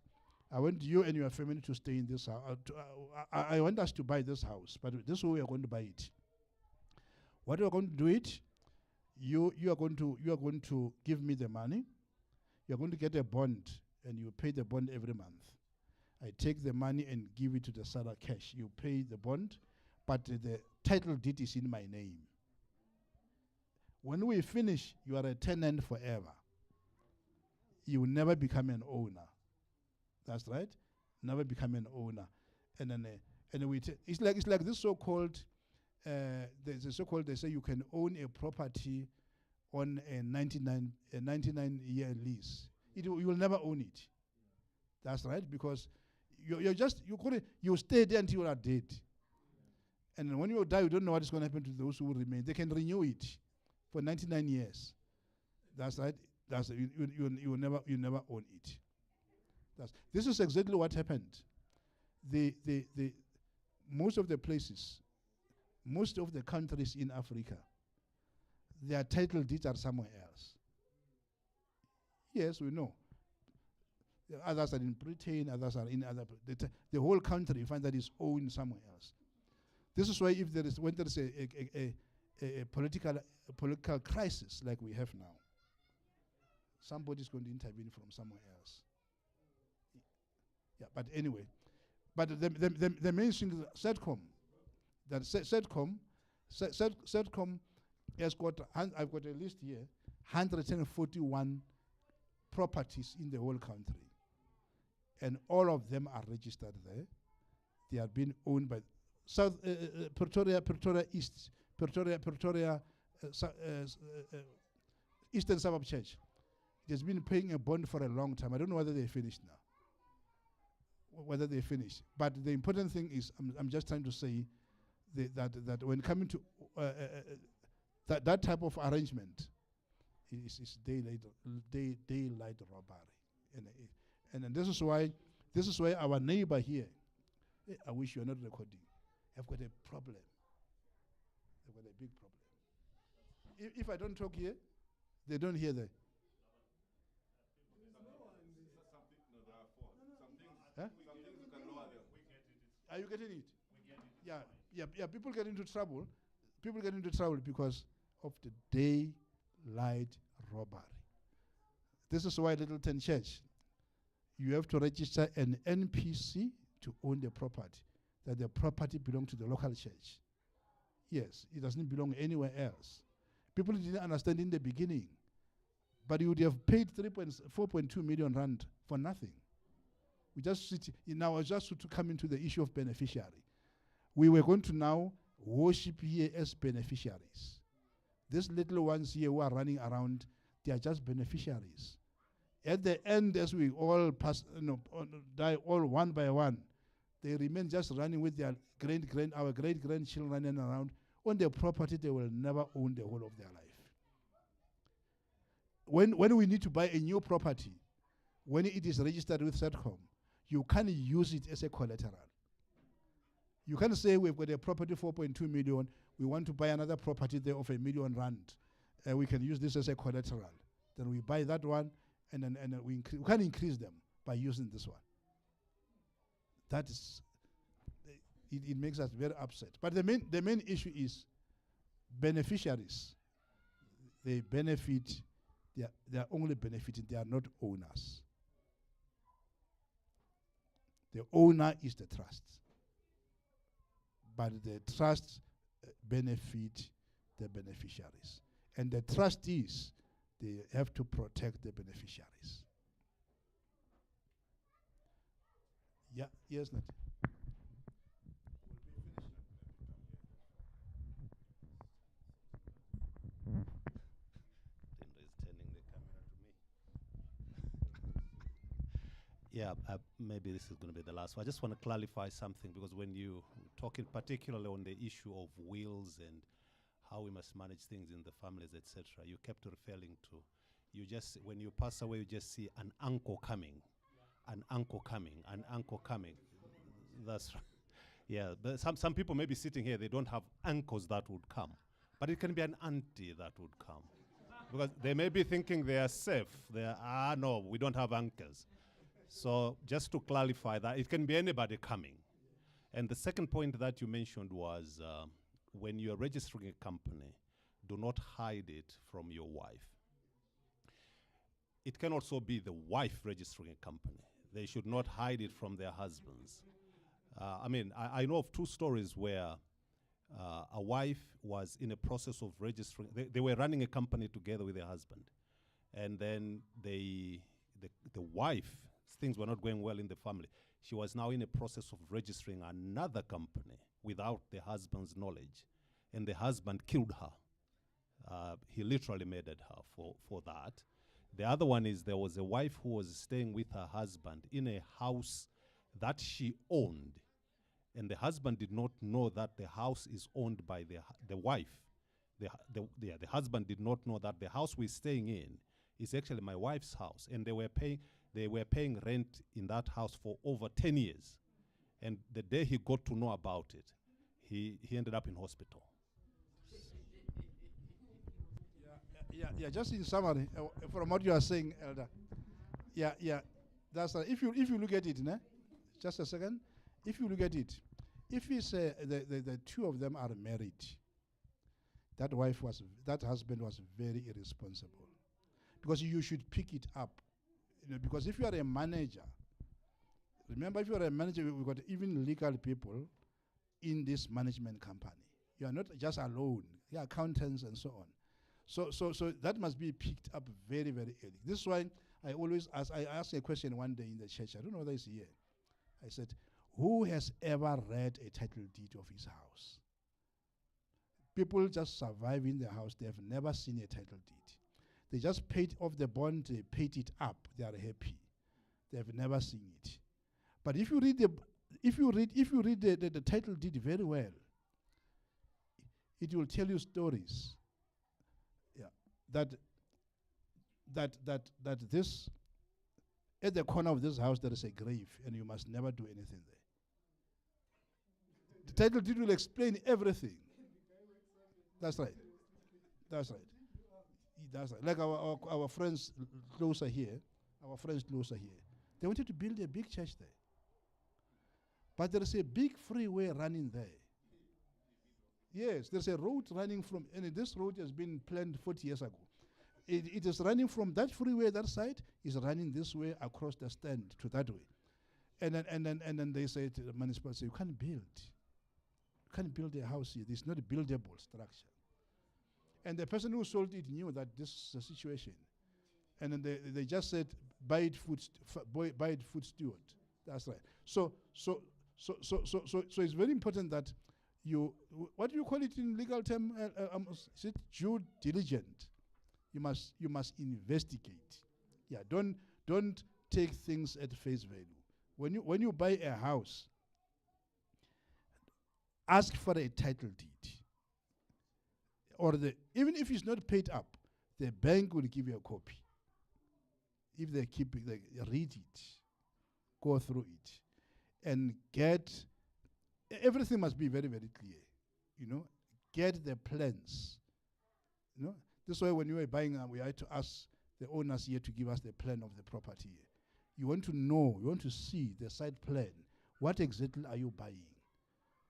I want you and your family to stay in this house. I want us to buy this house, but this is how we are going to buy it. What we are going to do it? You are going to give me the money. You are going to get a bond, and you pay the bond every month. I take the money and give it to the seller cash. You pay the bond, but the title deed is in my name. When we finish, you are a tenant forever. You will never become an owner. That's right. Never become an owner. And then it's like this so-called. There's a so-called. They say you can own a property on a 99-year lease. You will never own it. That's right, because you stay there until you are dead. And when you die, you don't know what is going to happen to those who will remain. They can renew it for 99 years. That's right. You never own it. This is exactly what happened. Most of the places, most of the countries in Africa, their title deeds are somewhere else. Yes, we know. Others are in Britain, others are in other. The whole country, you find that is owned somewhere else. This is why when there is a political crisis like we have now, somebody is going to intervene from somewhere else. Yeah, but anyway, but the main thing is Setcom. That Setcom has got. I've got a list here. 141 properties in the whole country, and all of them are registered there. They are being owned by South Pretoria East, Pretoria Eastern Suburb Church. It has been paying a bond for a long time. I don't know whether they finished now. Whether they finish, but the important thing is, I'm just trying to say that when coming to that type of arrangement, is daylight robbery, and this is why our neighbor here, I wish you are not recording, have got a problem. They've got a big problem. If I don't talk here, they don't hear that. Huh? Are you getting it? Yeah. People get into trouble. People get into trouble because of the daylight robbery. This is why Lyttelton Church, you have to register an NPC to own the property. That the property belongs to the local church. Yes, it doesn't belong anywhere else. People didn't understand in the beginning, but you would have paid 4.2 million rand for nothing. We just sit now just to come into the issue of beneficiary. We were going to now worship here as beneficiaries. These little ones here who are running around, they are just beneficiaries. At the end, as we all pass, die all one by one, they remain just running with their our great-grandchildren running around on their property they will never own the whole of their life. When we need to buy a new property, when it is registered with Setcom, you can't use it as a collateral. You can't say we've got a property 4.2 million, we want to buy another property there of R1 million. We can use this as a collateral. Then we buy that one, and then we can increase them by using this one. That is, it makes us very upset. But the main issue is beneficiaries. They benefit. They are only benefiting. They are not owners. The owner is the trust. But the trusts benefit the beneficiaries. And the trustees, they have to protect the beneficiaries. Yeah, yes, Nat. Linda is turning the camera to me. Yeah, maybe this is going to be the last one. I just want to clarify something, because when you talking particularly on the issue of wills and how we must manage things in the families, etc., you kept referring to, you just, when you pass away, you just see an uncle coming, an uncle coming, an uncle coming. That's right. Yeah, but some people may be sitting here, they don't have uncles that would come, but it can be an auntie that would come, because they may be thinking they are safe. They are, no, we don't have uncles. So just to clarify that, it can be anybody coming. And the second point that you mentioned was when you're registering a company, do not hide it from your wife. It can also be the wife registering a company. They should not hide it from their husbands. I know of two stories where a wife was in a process of registering. They were running a company together with their husband. And then the wife, things were not going well in the family. She was now in a process of registering another company without the husband's knowledge. And the husband killed her. He literally murdered her for that. The other one is there was a wife who was staying with her husband in a house that she owned. And the husband did not know that the house is owned by the wife. The husband did not know that the house we're staying in is actually my wife's house. And they were paying rent in that house for over 10 years. And the day he got to know about it, he ended up in hospital. Yeah, just in summary, from what you are saying, Elder. Yeah, that's right. If you look at it, just a second. If you look at it, if it's the two of them are married, that husband was very irresponsible, because you should pick it up, because if you are a manager, remember, if you are a manager, we've got even legal people in this management company. You are not just alone. You are accountants and so on. So that must be picked up very, very early. This is why I always asked a question one day in the church. I don't know whether it's here. I said, who has ever read a title deed of his house? People just survive in their house. They have never seen a title deed. They just paid off the bond. They paid it up. They are happy. They have never seen it. But if you read the title deed very well, it will tell you stories. Yeah, that this, at the corner of this house there is a grave, and you must never do anything there. The title deed will explain everything. That's right. That's right. That's right. Like our friends closer here, they wanted to build a big church there. But there is a big freeway running there. Yes, there's a road running from, and this road has been planned 40 years ago. It is running from that freeway, that side, is running this way across the stand to that way. And then they say to the municipality, you can't build. You can't build a house here. This is not a buildable structure. And the person who sold it knew that this is the situation. And then they just said, buy it food steward. That's right. So it's very important that you, what do you call it in legal term? Is it due diligent? You must investigate. Yeah, don't take things at face value. When you buy a house, ask for a title deed. Or even if it's not paid up, the bank will give you a copy. If they keep it, they read it, go through it, and everything must be very, very clear. Get the plans. This is why when you are buying, we had to ask the owners here to give us the plan of the property. You want to know, you want to see the site plan. What exactly are you buying?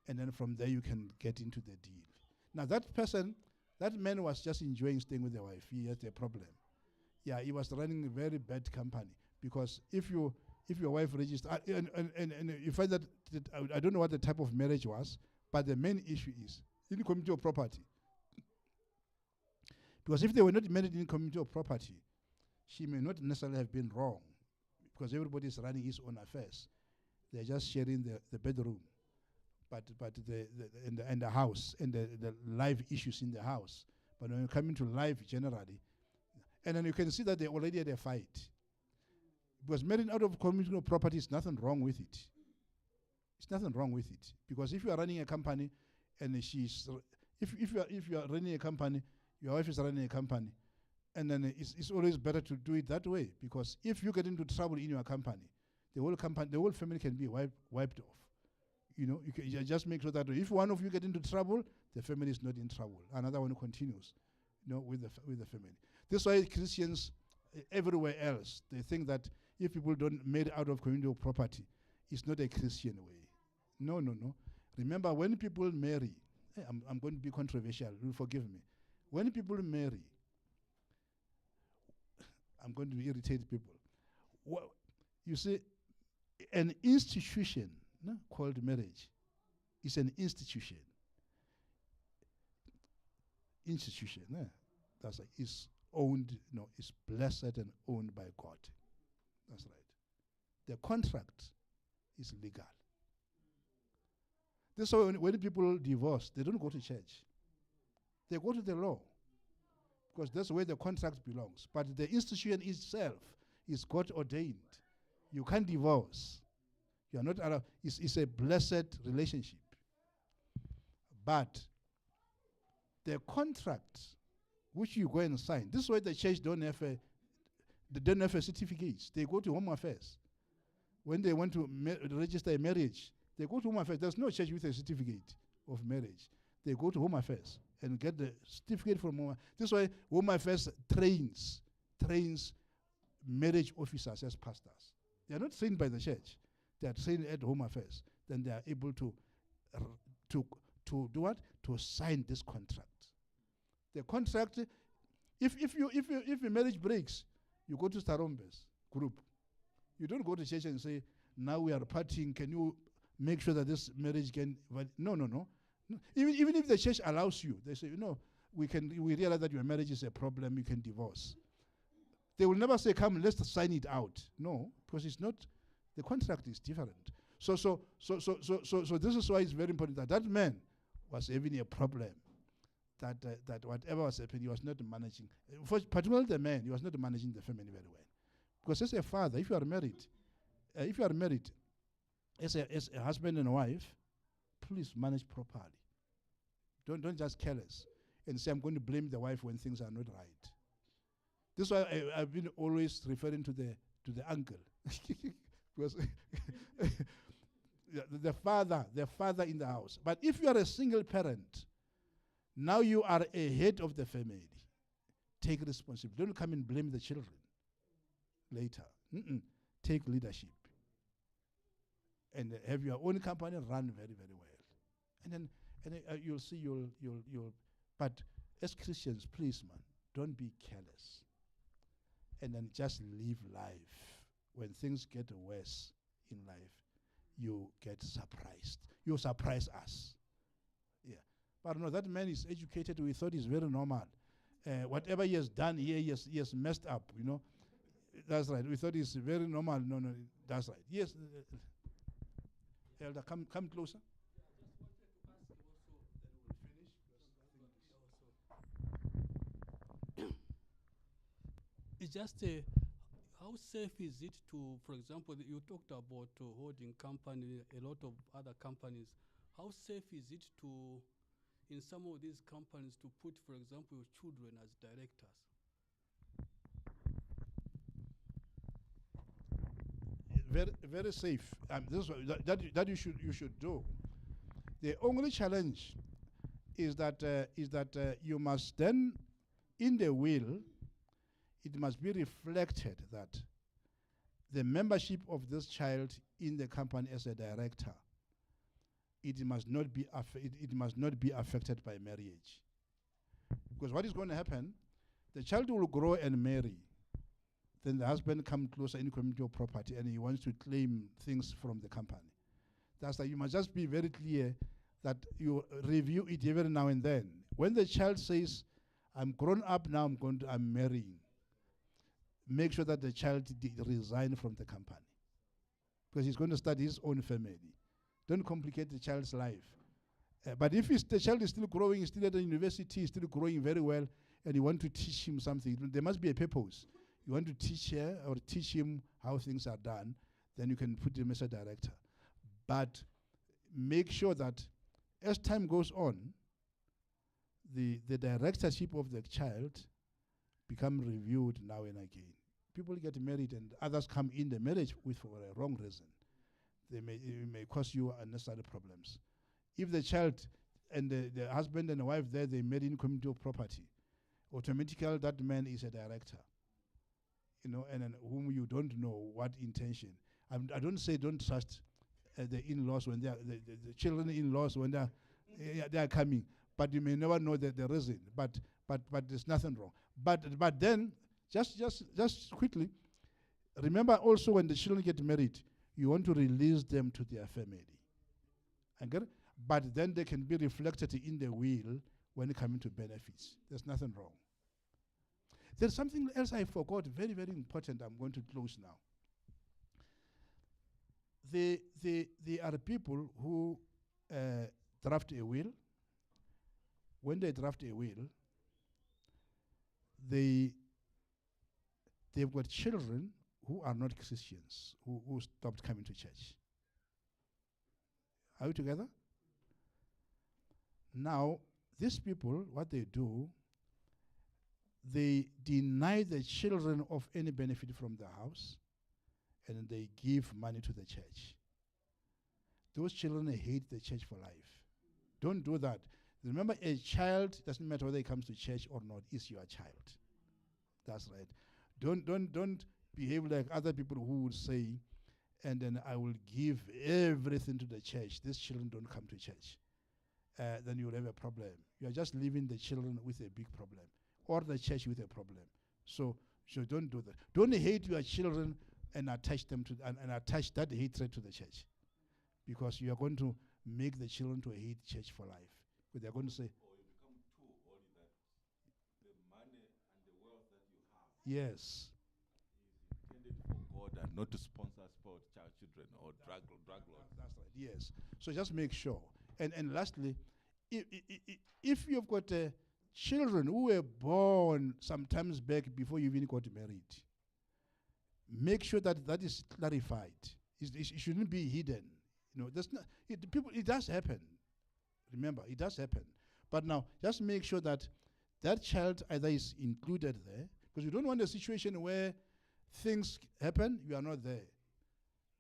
And then from there you can get into the deal. Now that man was just enjoying staying with the wife. He had a problem. Yeah, he was running a very bad company, because if your wife registers, and you find that I don't know what the type of marriage was, but the main issue is in community of property. Because if they were not married in community of property, she may not necessarily have been wrong, because everybody is running his own affairs. They're just sharing the bedroom. But and the house and the life issues in the house. But when you come into life generally, and then you can see that they already had a fight. Because marrying out of communal property is nothing wrong with it. It's nothing wrong with it. Because if you are running a company and if you are running a company, your wife is running a company, and then it's always better to do it that way. Because if you get into trouble in your company, the whole family can be wiped off. You know, you just make sure that if one of you get into trouble, the family is not in trouble. Another one continues, you know, with the family. This is why Christians everywhere else, they think that if people don't marry out of communal property, it's not a Christian way. No. Remember, when people marry, I'm going to be controversial, you'll forgive me. When people marry, I'm going to irritate people. You see, an institution called marriage is an institution. That's like, is owned, is blessed and owned by God. That's right. The contract is legal. This is why when people divorce, they don't go to church. They go to the law. Because that's where the contract belongs. But the institution itself is God ordained. You can't divorce. You are not allowed. It's a blessed relationship. But the contract which you go and sign, this is why the church don't have a certificate. They go to Home Affairs. When they want to register a marriage, they go to Home Affairs. There's no church with a certificate of marriage. They go to Home Affairs and get the certificate from Home Affairs. This is why Home Affairs trains marriage officers as pastors. They are not trained by the church. They are trained at Home Affairs. Then they are able to do what? To sign this contract. The contract, if your marriage breaks, you go to Starombe's group. You don't go to church and say, now we are partying, can you make sure that this marriage can... No. Even if the church allows you, they say, we realize that your marriage is a problem, you can divorce. They will never say, come, let's sign it out. No, because it's not, the contract is different. So this is why it's very important that man was having a problem. That whatever was happening, he was not managing. Particularly the man, he was not managing the family very well. Because as a father, if you are married, as a husband and wife, please manage properly. Don't just careless and say, I'm going to blame the wife when things are not right. This is why I've been always referring to the uncle. Because the father in the house. But if you are a single parent, now you are a head of the family. Take responsibility. Don't come and blame the children later. Take leadership. And have your own company run very, very well. And then you'll see you'll. But as Christians, please, man, don't be careless. And then just live life. When things get worse in life, you get surprised. You surprise us. Yeah. But no, that man is educated. We thought he's very normal. Whatever he has done here, he has messed up, That's right. We thought he's very normal. No, that's right. Yes. Elder, come closer. It's just how safe is it to, for example, you talked about holding company, a lot of other companies. How safe is it to, in some of these companies, to put, for example, your children as directors? Very, very safe. This is that you should do. The only challenge is that you must then, in the will, it must be reflected that the membership of this child in the company as a director, it must not be affected by marriage. Because what is going to happen, the child will grow and marry. Then the husband comes closer in community of property and he wants to claim things from the company. That's why you must just be very clear that you review it every now and then. When the child says, I'm grown up now, I'm marrying, make sure that the child resign from the company. because he's going to start his own family. Don't complicate the child's life. But if the child is still growing, still at the university, still growing very well, and you want to teach him something, there must be a purpose. You want to teach her or teach him how things are done, then you can put him as a director. But make sure that as time goes on, the directorship of the child become reviewed now and again. People get married and others come in the marriage for a wrong reason. It may cause you unnecessary problems. If the child and the husband and the wife there, they marry in community of property, automatically that man is a director. And then whom you don't know what intention. I don't say don't trust the in-laws when they are the children-in-laws when they are coming, but you may never know the reason. But there's nothing wrong. But then just quickly, remember also when the children get married, you want to release them to their family. Okay? But then they can be reflected in the will when it comes to benefits. There's nothing wrong. There's something else I forgot, very, very important. I'm going to close now. There are people who draft a will. When they draft a will, they've got children who are not Christians, who stopped coming to church. Are we together? Now, these people, what they do, they deny the children of any benefit from the house, and they give money to the church. Those children hate the church for life. Don't do that. Remember, a child, doesn't matter whether he comes to church or not, is your child. That's right. Don't behave like other people who would say, and then I will give everything to the church. These children don't come to church. Then you'll have a problem. You are just leaving the children with a big problem, or the church with a problem. So don't do that. Don't hate your children and attach them to and attach that hatred to the church, because you are going to make the children to hate church for life. But they're going to say, or you become too holy that the money and the wealth that you have yes, is intended for God and not to sponsor child children or drug lords. That's right. Yes. So just make sure. And lastly, if you've got children who were born sometimes back before you even got married, make sure that is clarified. It shouldn't be hidden. That's not. It does happen. Remember, it does happen. But now, just make sure that child either is included there, because you don't want a situation where things happen, you are not there.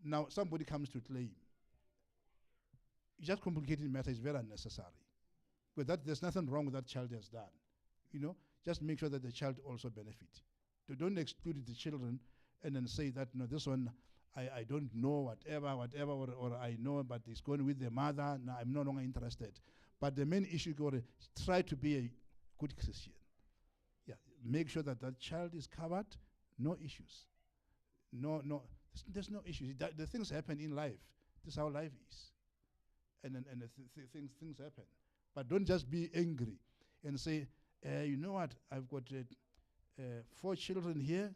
Now, somebody comes to claim. It's just complicated matter. It's very unnecessary. But there's nothing wrong with that child has done. Just make sure that the child also benefit. Don't exclude the children and then say that, no, this one, I don't know, whatever, or I know, but it's going with the mother. No, I'm no longer interested. But the main issue is try to be a good Christian. Yeah, make sure that child is covered. No issues. No, there's no issues. The things happen in life. This is how life is. And things happen. But don't just be angry and say, you know what, I've got 4 children here,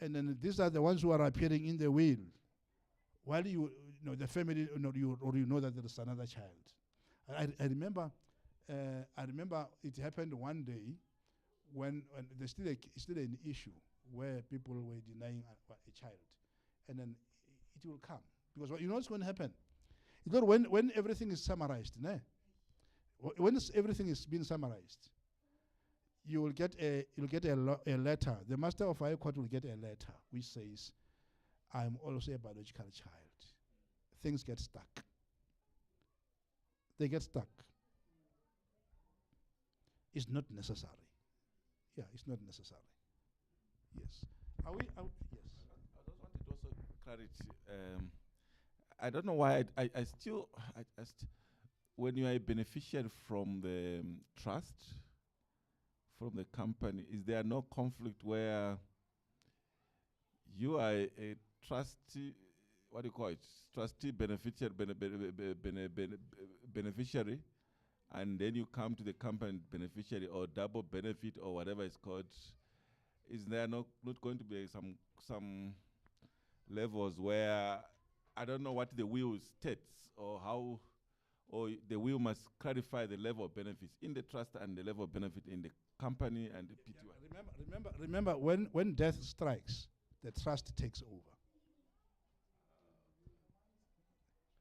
and then these are the ones who are appearing in the will. While the family, you know that there is another child. I remember it happened one day when there's still an issue where people were denying a child, and then it will come, because you know what's going to happen. When everything is summarized, when everything is being summarized, you'll get a letter. The master of high court will get a letter which says, "I'm also a biological child." Things get stuck. They get stuck. It's not necessary. Yeah, it's not necessary. Yes. Yes. I just wanted also clarity. I don't know why I still when you are a beneficiary from the trust, from the company, is there no conflict where you are a trustee, what do you call it, trustee beneficiary, and then you come to the company beneficiary, or double benefit, or whatever it's called? Is there not going to be some levels where I don't know what the will states or how, or the will must clarify the level of benefits in the trust and the level of benefit in the company and the PTY. Remember, when death strikes, the trust takes over.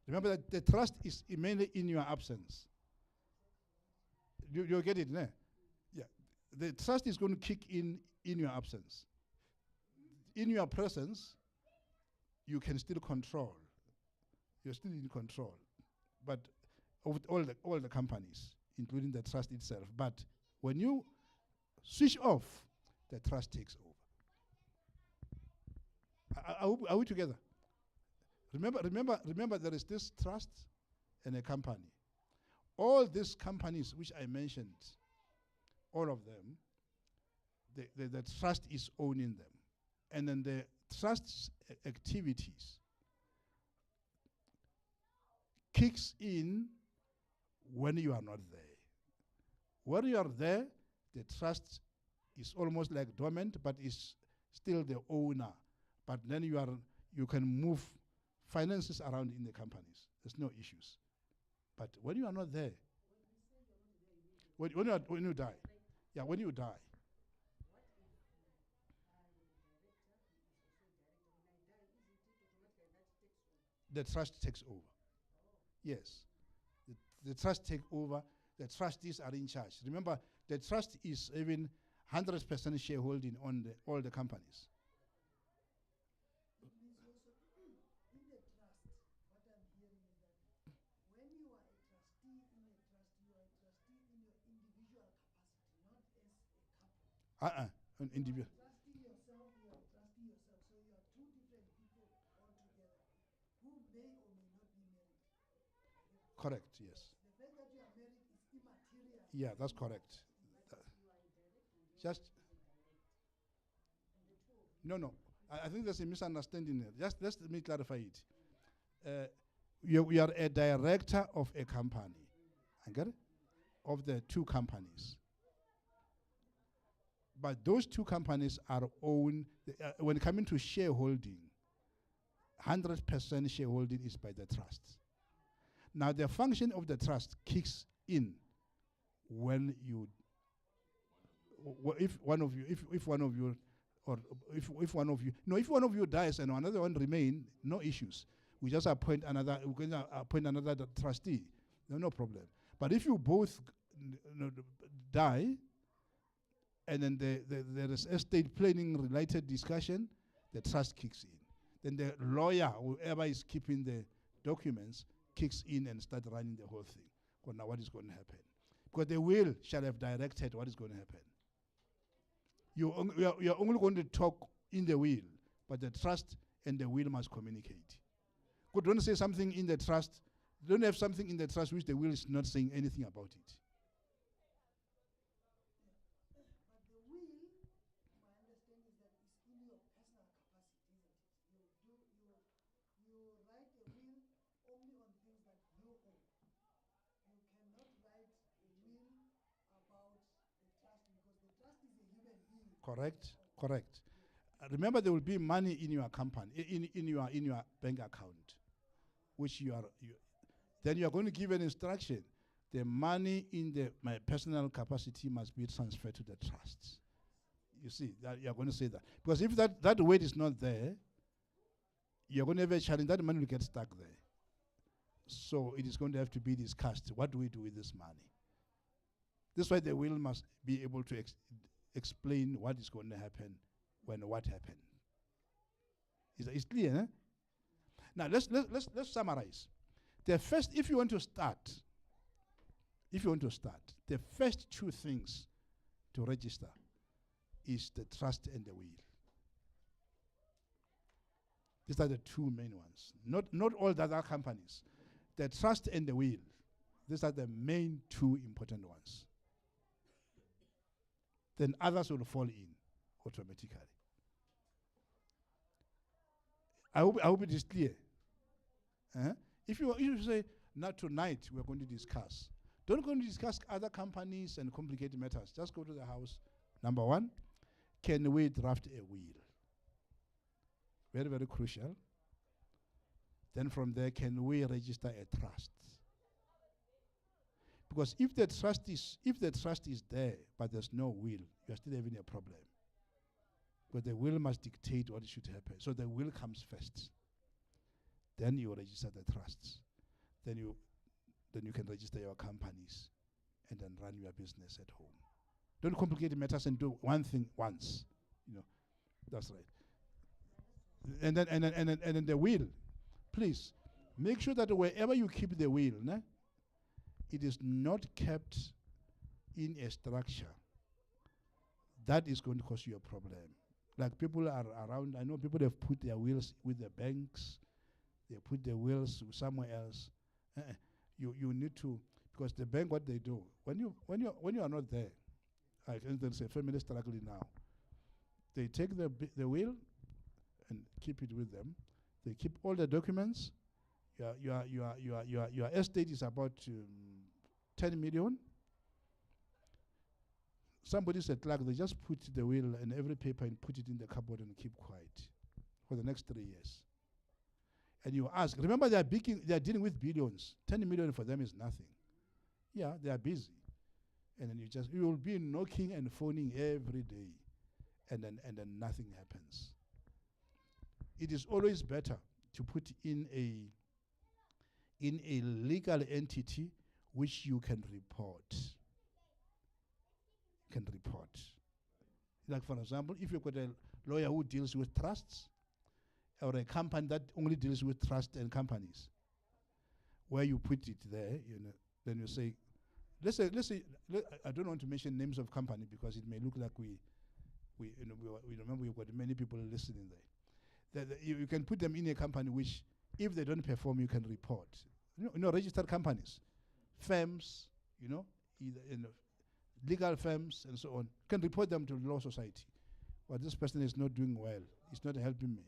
Remember that the trust is mainly in your absence. You get it, ne? Yeah. The trust is going to kick in your absence. In your presence, you can still control. You're still in control. But of all the companies, including the trust itself. But when you switch off, the trust takes over. Are we together? Remember there is this trust and a company. All these companies which I mentioned, all of them, the trust is owning them. And then the trust's activities kicks in when you are not there. When you are there, the trust is almost like dormant, but is still the owner. But then you can move finances around in the companies. There's no issues. But when you are not there, when you die, yeah, when you die, the trust takes over. Yes, the trust take over. The trustees are in charge. Remember, the trust is even 100% shareholding on all the companies. It means also in the trust, what I'm hearing is that when you are a trustee in a trust, you are a trustee in your individual capacity, not as a couple. An individual. You are trusting yourself, you are trusting yourself. So you are two different people altogether who may or may not be married. Correct, yes. The fact that you are married is immaterial. Yeah, that's correct. Just no. I think there's a misunderstanding there. Just let me clarify it. You are a director of a company. I get it? Of the two companies. But those two companies are owned, when coming to shareholding, 100% shareholding is by the trust. Now the function of the trust kicks in when you, if one of you dies and another one remain, no issues. We just appoint another. We're going to appoint another trustee. No problem. But if you both die, and then there is estate planning related discussion, the trust kicks in. Then the lawyer, whoever is keeping the documents, kicks in and start running the whole thing. Because now what is going to happen? Because the will shall have directed what is going to happen. You are only going to talk in the will, but the trust and the will must communicate. Because don't say something in the trust, don't have something in the trust which the will is not saying anything about it. But the will, my understanding is that it's in your personal capacity, isn't it? You write a will only on things that you own. You cannot write a will about the trust because the trust is a human being. Correct. Remember, there will be money in your company, in your bank account, which then you are going to give an instruction. The money in my personal capacity must be transferred to the trusts. You see, that you are going to say that. Because if that weight is not there, you're going to have a challenge. That money will get stuck there. So it is going to have to be discussed. What do we do with this money? This is why the will must be able to explain what is going to happen when what happened. It's clear, eh? Now let's summarize. If you want to start, the first two things to register is the trust and the will. These are the two main ones. Not all the other companies. The trust and the will. These are the main two important ones. Then others will fall in automatically. I hope it is clear. If you say, not tonight, we're going to discuss. Don't go and discuss other companies and complicated matters. Just go to the house. Number one, can we draft a will? Very, very crucial. Then from there, can we register a trust? Because if the trust is there, but there's no will, you're still having a problem. Because the will must dictate what should happen. So the will comes first. Then you register the trusts. Then you can register your companies and then run your business at home. Don't complicate matters and do one thing once. That's right. And then the will. Please make sure that wherever you keep the will, it is not kept in a structure that is going to cause you a problem. Like people are around, I know people have put their wills with the banks, they put their wills somewhere else. You need to, because the bank, what they do, when you are not there, like instance, a family struggling now, they take the will and keep it with them. They keep all the documents. Your estate is about 10 million. Somebody said, like, they just put the will and every paper and put it in the cupboard and keep quiet for the next 3 years. And you ask, remember they are dealing with billions. 10 million for them is nothing. Yeah, they are busy. And then you will be knocking and phoning every day. And then nothing happens. It is always better to put in a legal entity which you can report. Like, for example, if you've got a lawyer who deals with trusts, or a company that only deals with trust and companies, where you put it there, then you say, let's say, I don't want to mention names of company because it may look like we remember we've got many people listening there. You can put them in a company which, if they don't perform, you can report. Registered companies, firms, either legal firms and so on, can report them to the law society. Well, this person is not doing well. He's not helping me.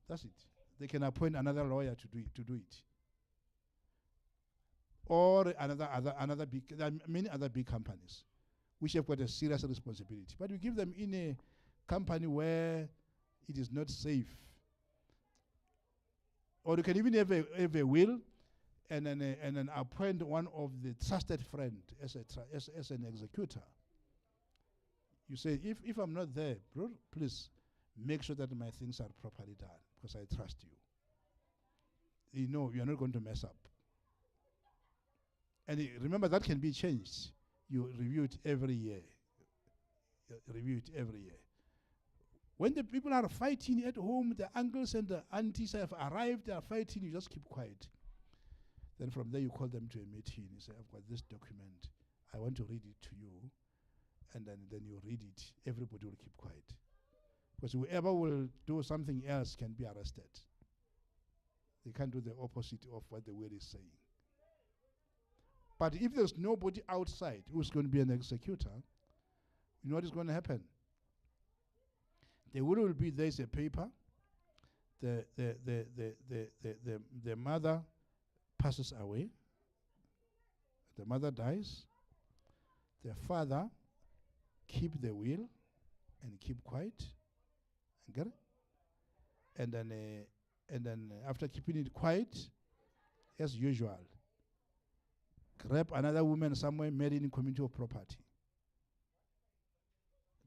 That's it. They can appoint another lawyer to do it. Or another big, there are many other big companies which have got a serious responsibility. But you give them in a company where it is not safe. Or you can even have a will and then appoint one of the trusted friend as an executor. You say, if I'm not there, bro, please make sure that my things are properly done because I trust you. You're not going to mess up. And remember, that can be changed. You review it every year. When the people are fighting at home, the uncles and the aunties have arrived, they are fighting, you just keep quiet. Then from there you call them to a meeting. You say, I've got this document. I want to read it to you. And then you read it. Everybody will keep quiet. Because whoever will do something else can be arrested. They can't do the opposite of what the word is saying. But if there's nobody outside who's going to be an executor, you know what is going to happen? The will be there's a paper. The mother passes away. The mother dies. The father keep the will and keep quiet. Get it? And then after keeping it quiet, as usual, grab another woman somewhere, married in community of property.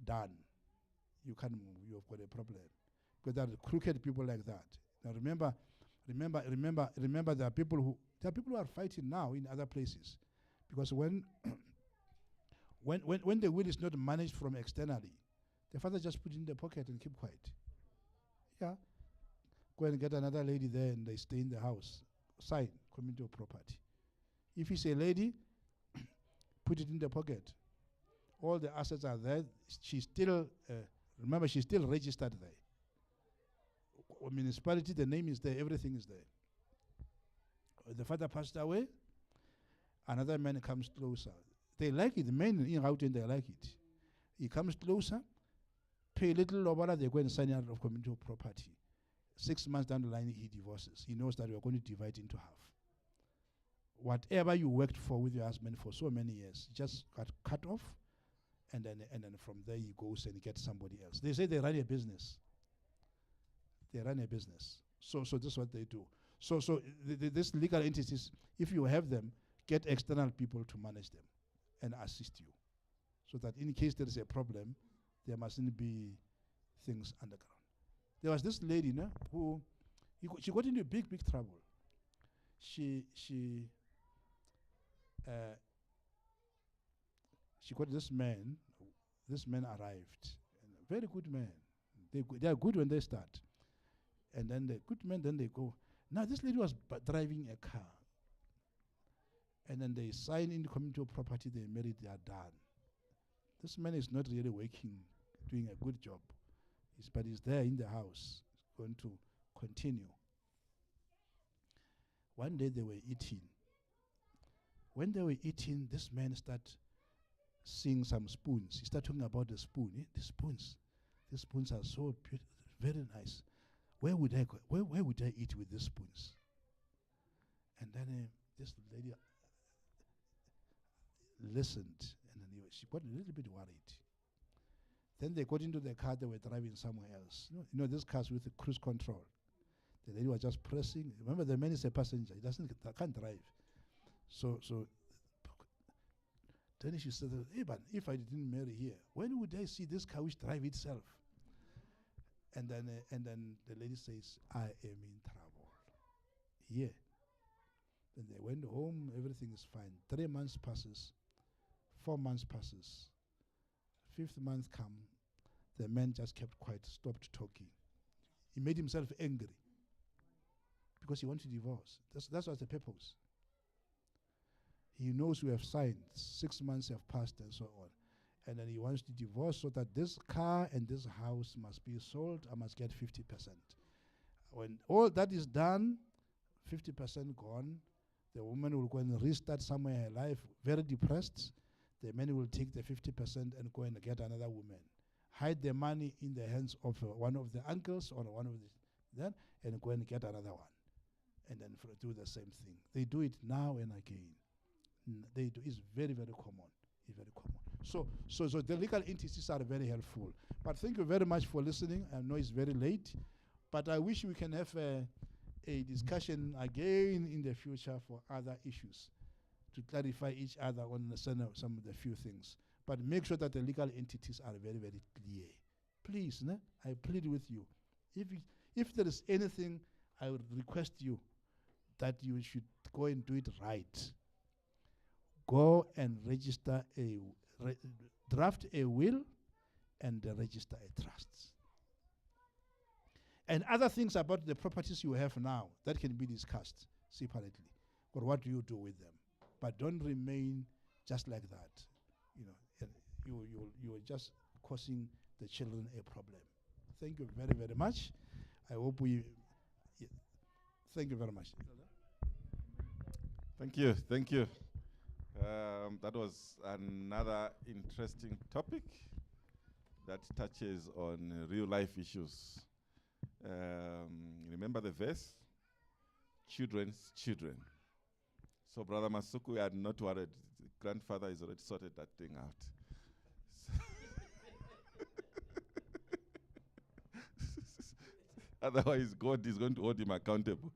Done. You can't move. You've got a problem. Because there are crooked people like that. Now remember there are people who are fighting now in other places. Because when the will is not managed from externally, the father just put it in the pocket and keep quiet. Yeah. Go and get another lady there and they stay in the house. Sign community of property. If it's a lady, put it in the pocket. All the assets are there. She's still, remember, she's still registered there. Municipality, the name is there, everything is there. The father passed away, another man comes closer. They like it, the men in Gauteng, they like it. He comes closer, pay a little lobala, they go and sign out of community of property. 6 months down the line, he divorces. He knows that we are going to divide into half. Whatever you worked for with your husband for so many years, just got cut off, and then from there he goes and gets somebody else. They say they run a business. They run a business. So this is what they do. So these legal entities, if you have them, get external people to manage them and assist you, so that in case there is a problem, there mustn't be things underground. There was this lady, no, who she got into big trouble. She got this man. This man arrived, and a very good man. They are good when they start, and then the good men, then they go. Now this lady was driving a car, and then they sign in community property. They married. They are done. This man is not really working, doing a good job, but he's there in the house. He's going to continue. One day they were eating. When they were eating, this man started seeing some spoons. He started talking about the spoon. The spoons. These spoons are so beautiful, very nice. Where would I go? Where would I eat with these spoons? And then this lady listened, and then she got a little bit worried. Then they got into the car. They were driving somewhere else. You know these cars with the cruise control. The lady was just pressing. Remember, the man is a passenger. He can't drive. So then she said, "Hey, but if I didn't marry here, when would I see this car which drive itself?" And then the lady says, "I am in trouble here." Then they went home. Everything is fine. 3 months passes. 4 months passes. 5th month come. The man just kept quiet, stopped talking. He made himself angry because he wanted to divorce. That was the purpose. He knows we have signed. 6 months have passed and so on. And then he wants to divorce so that this car and this house must be sold. I must get 50%. When all that is done, 50% gone, the woman will go and restart somewhere in her life, very depressed. The man will take the 50% and go and get another woman. Hide the money in the hands of one of the uncles or one of the then, and go and get another one. And then do the same thing. They do it now and again. They do. It's very, very common. It's very common. So the legal entities are very helpful. But thank you very much for listening. I know it's very late, but I wish we can have a discussion again in the future for other issues to clarify each other on some of the few things. But make sure that the legal entities are very, very clear. Please, I plead with you. If there is anything, I would request you that you should go and do it right. Go and register draft a will and register a trust. And other things about the properties you have now, that can be discussed separately. Or what do you do with them? But don't remain just like that. You are just causing the children a problem. Thank you very, very much. I hope thank you very much. Thank you. That was another interesting topic that touches on real life issues. Remember the verse? Children's children. So Brother Masuku, we are not worried. Grandfather has already sorted that thing out. Otherwise, God is going to hold him accountable.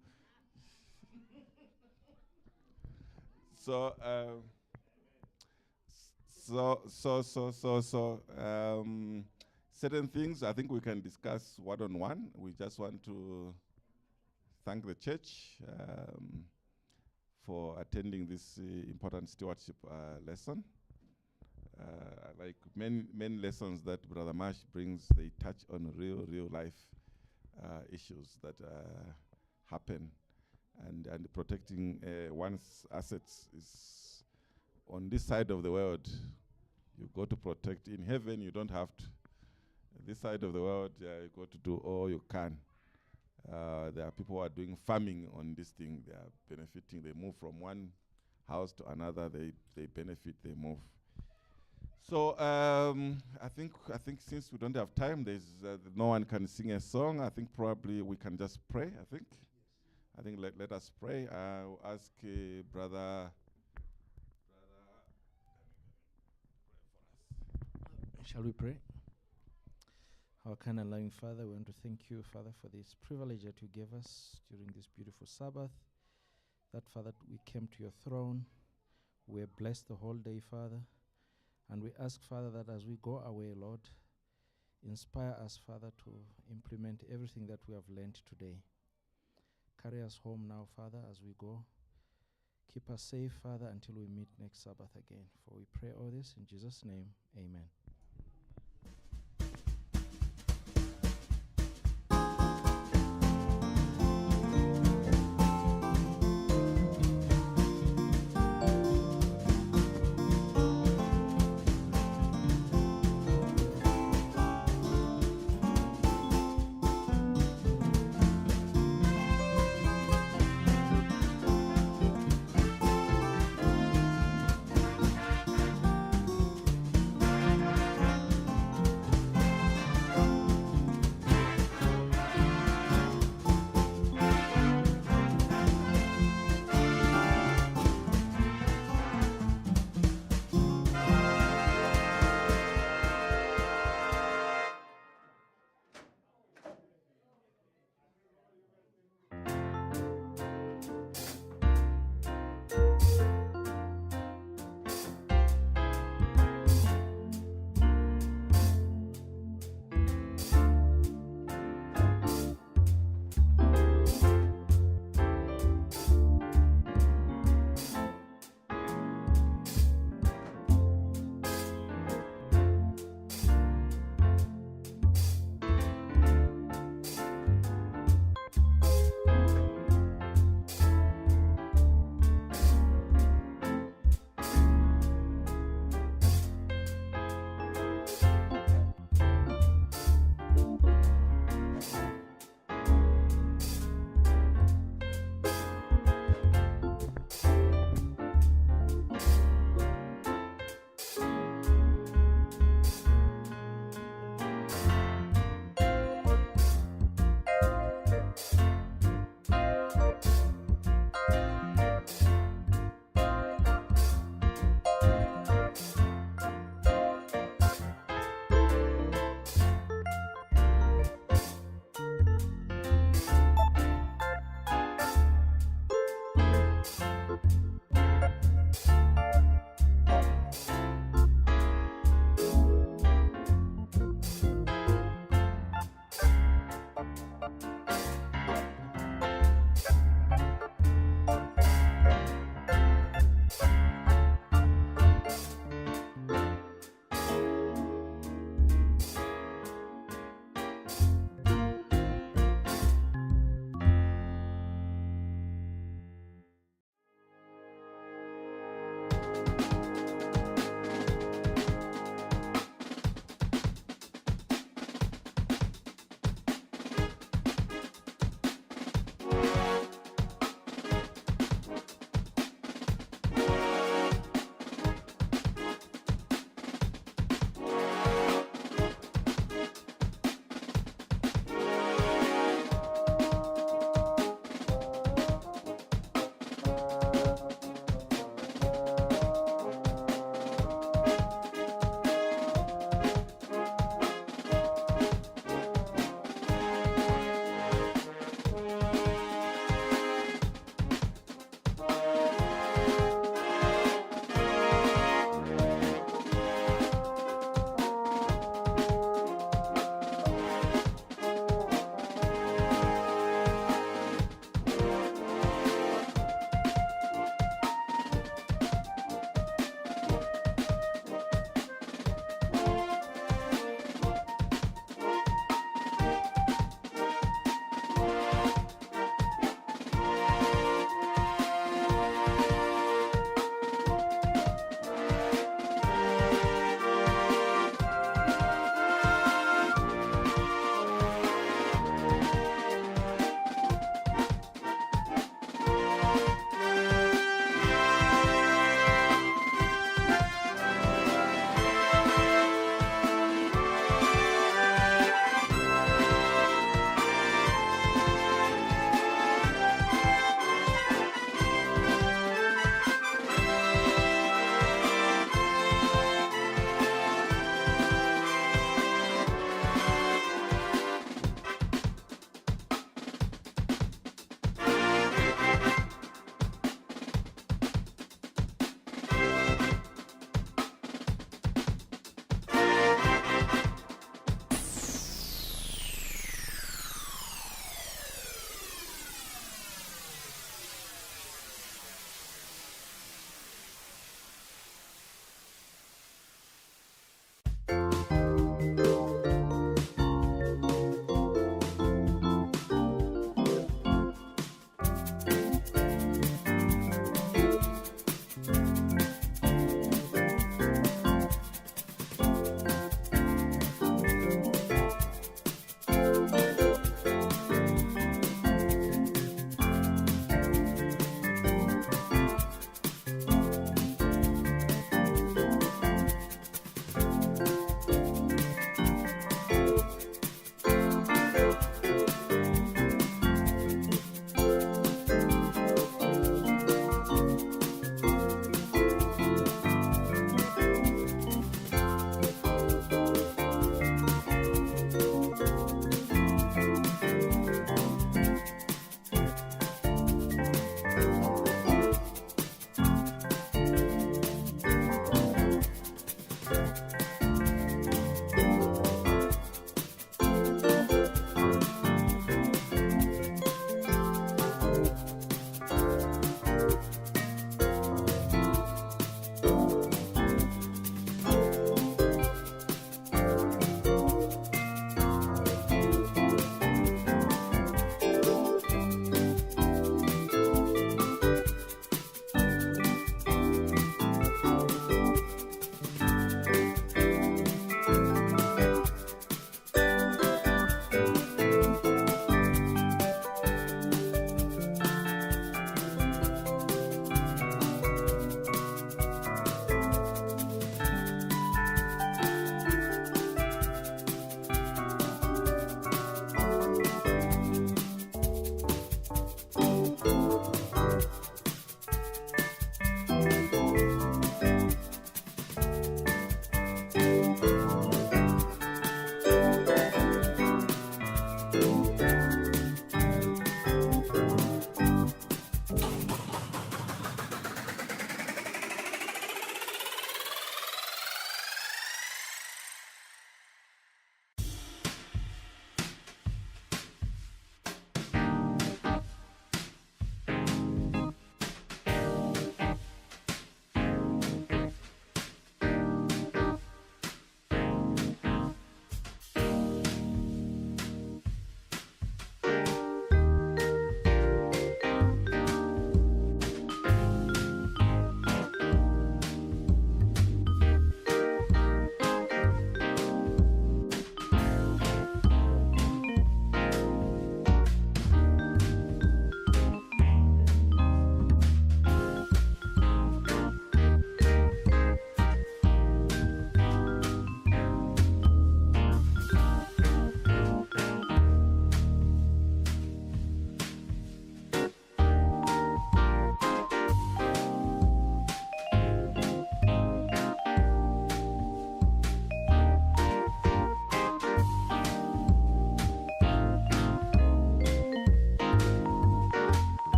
Certain things I think we can discuss one-on-one. We just want to thank the church for attending this important stewardship lesson. Like many lessons that Brother Marsh brings, they touch on real life issues that happen, and protecting one's assets is on this side of the world. You go to protect. In heaven, you don't have to. This side of the world, you got to do all you can. There are people who are doing farming on this thing. They are benefiting. They move from one house to another. They benefit. They move. So I think since we don't have time, there's no one can sing a song. I think probably we can just pray. I think let us pray. I'll ask brother. Shall we pray? Our kind and loving Father, we want to thank you, Father, for this privilege that you gave us during this beautiful Sabbath. That, Father, we came to your throne. We are blessed the whole day, Father. And we ask, Father, that as we go away, Lord, inspire us, Father, to implement everything that we have learned today. Carry us home now, Father, as we go. Keep us safe, Father, until we meet next Sabbath again. For we pray all this in Jesus' name. Amen.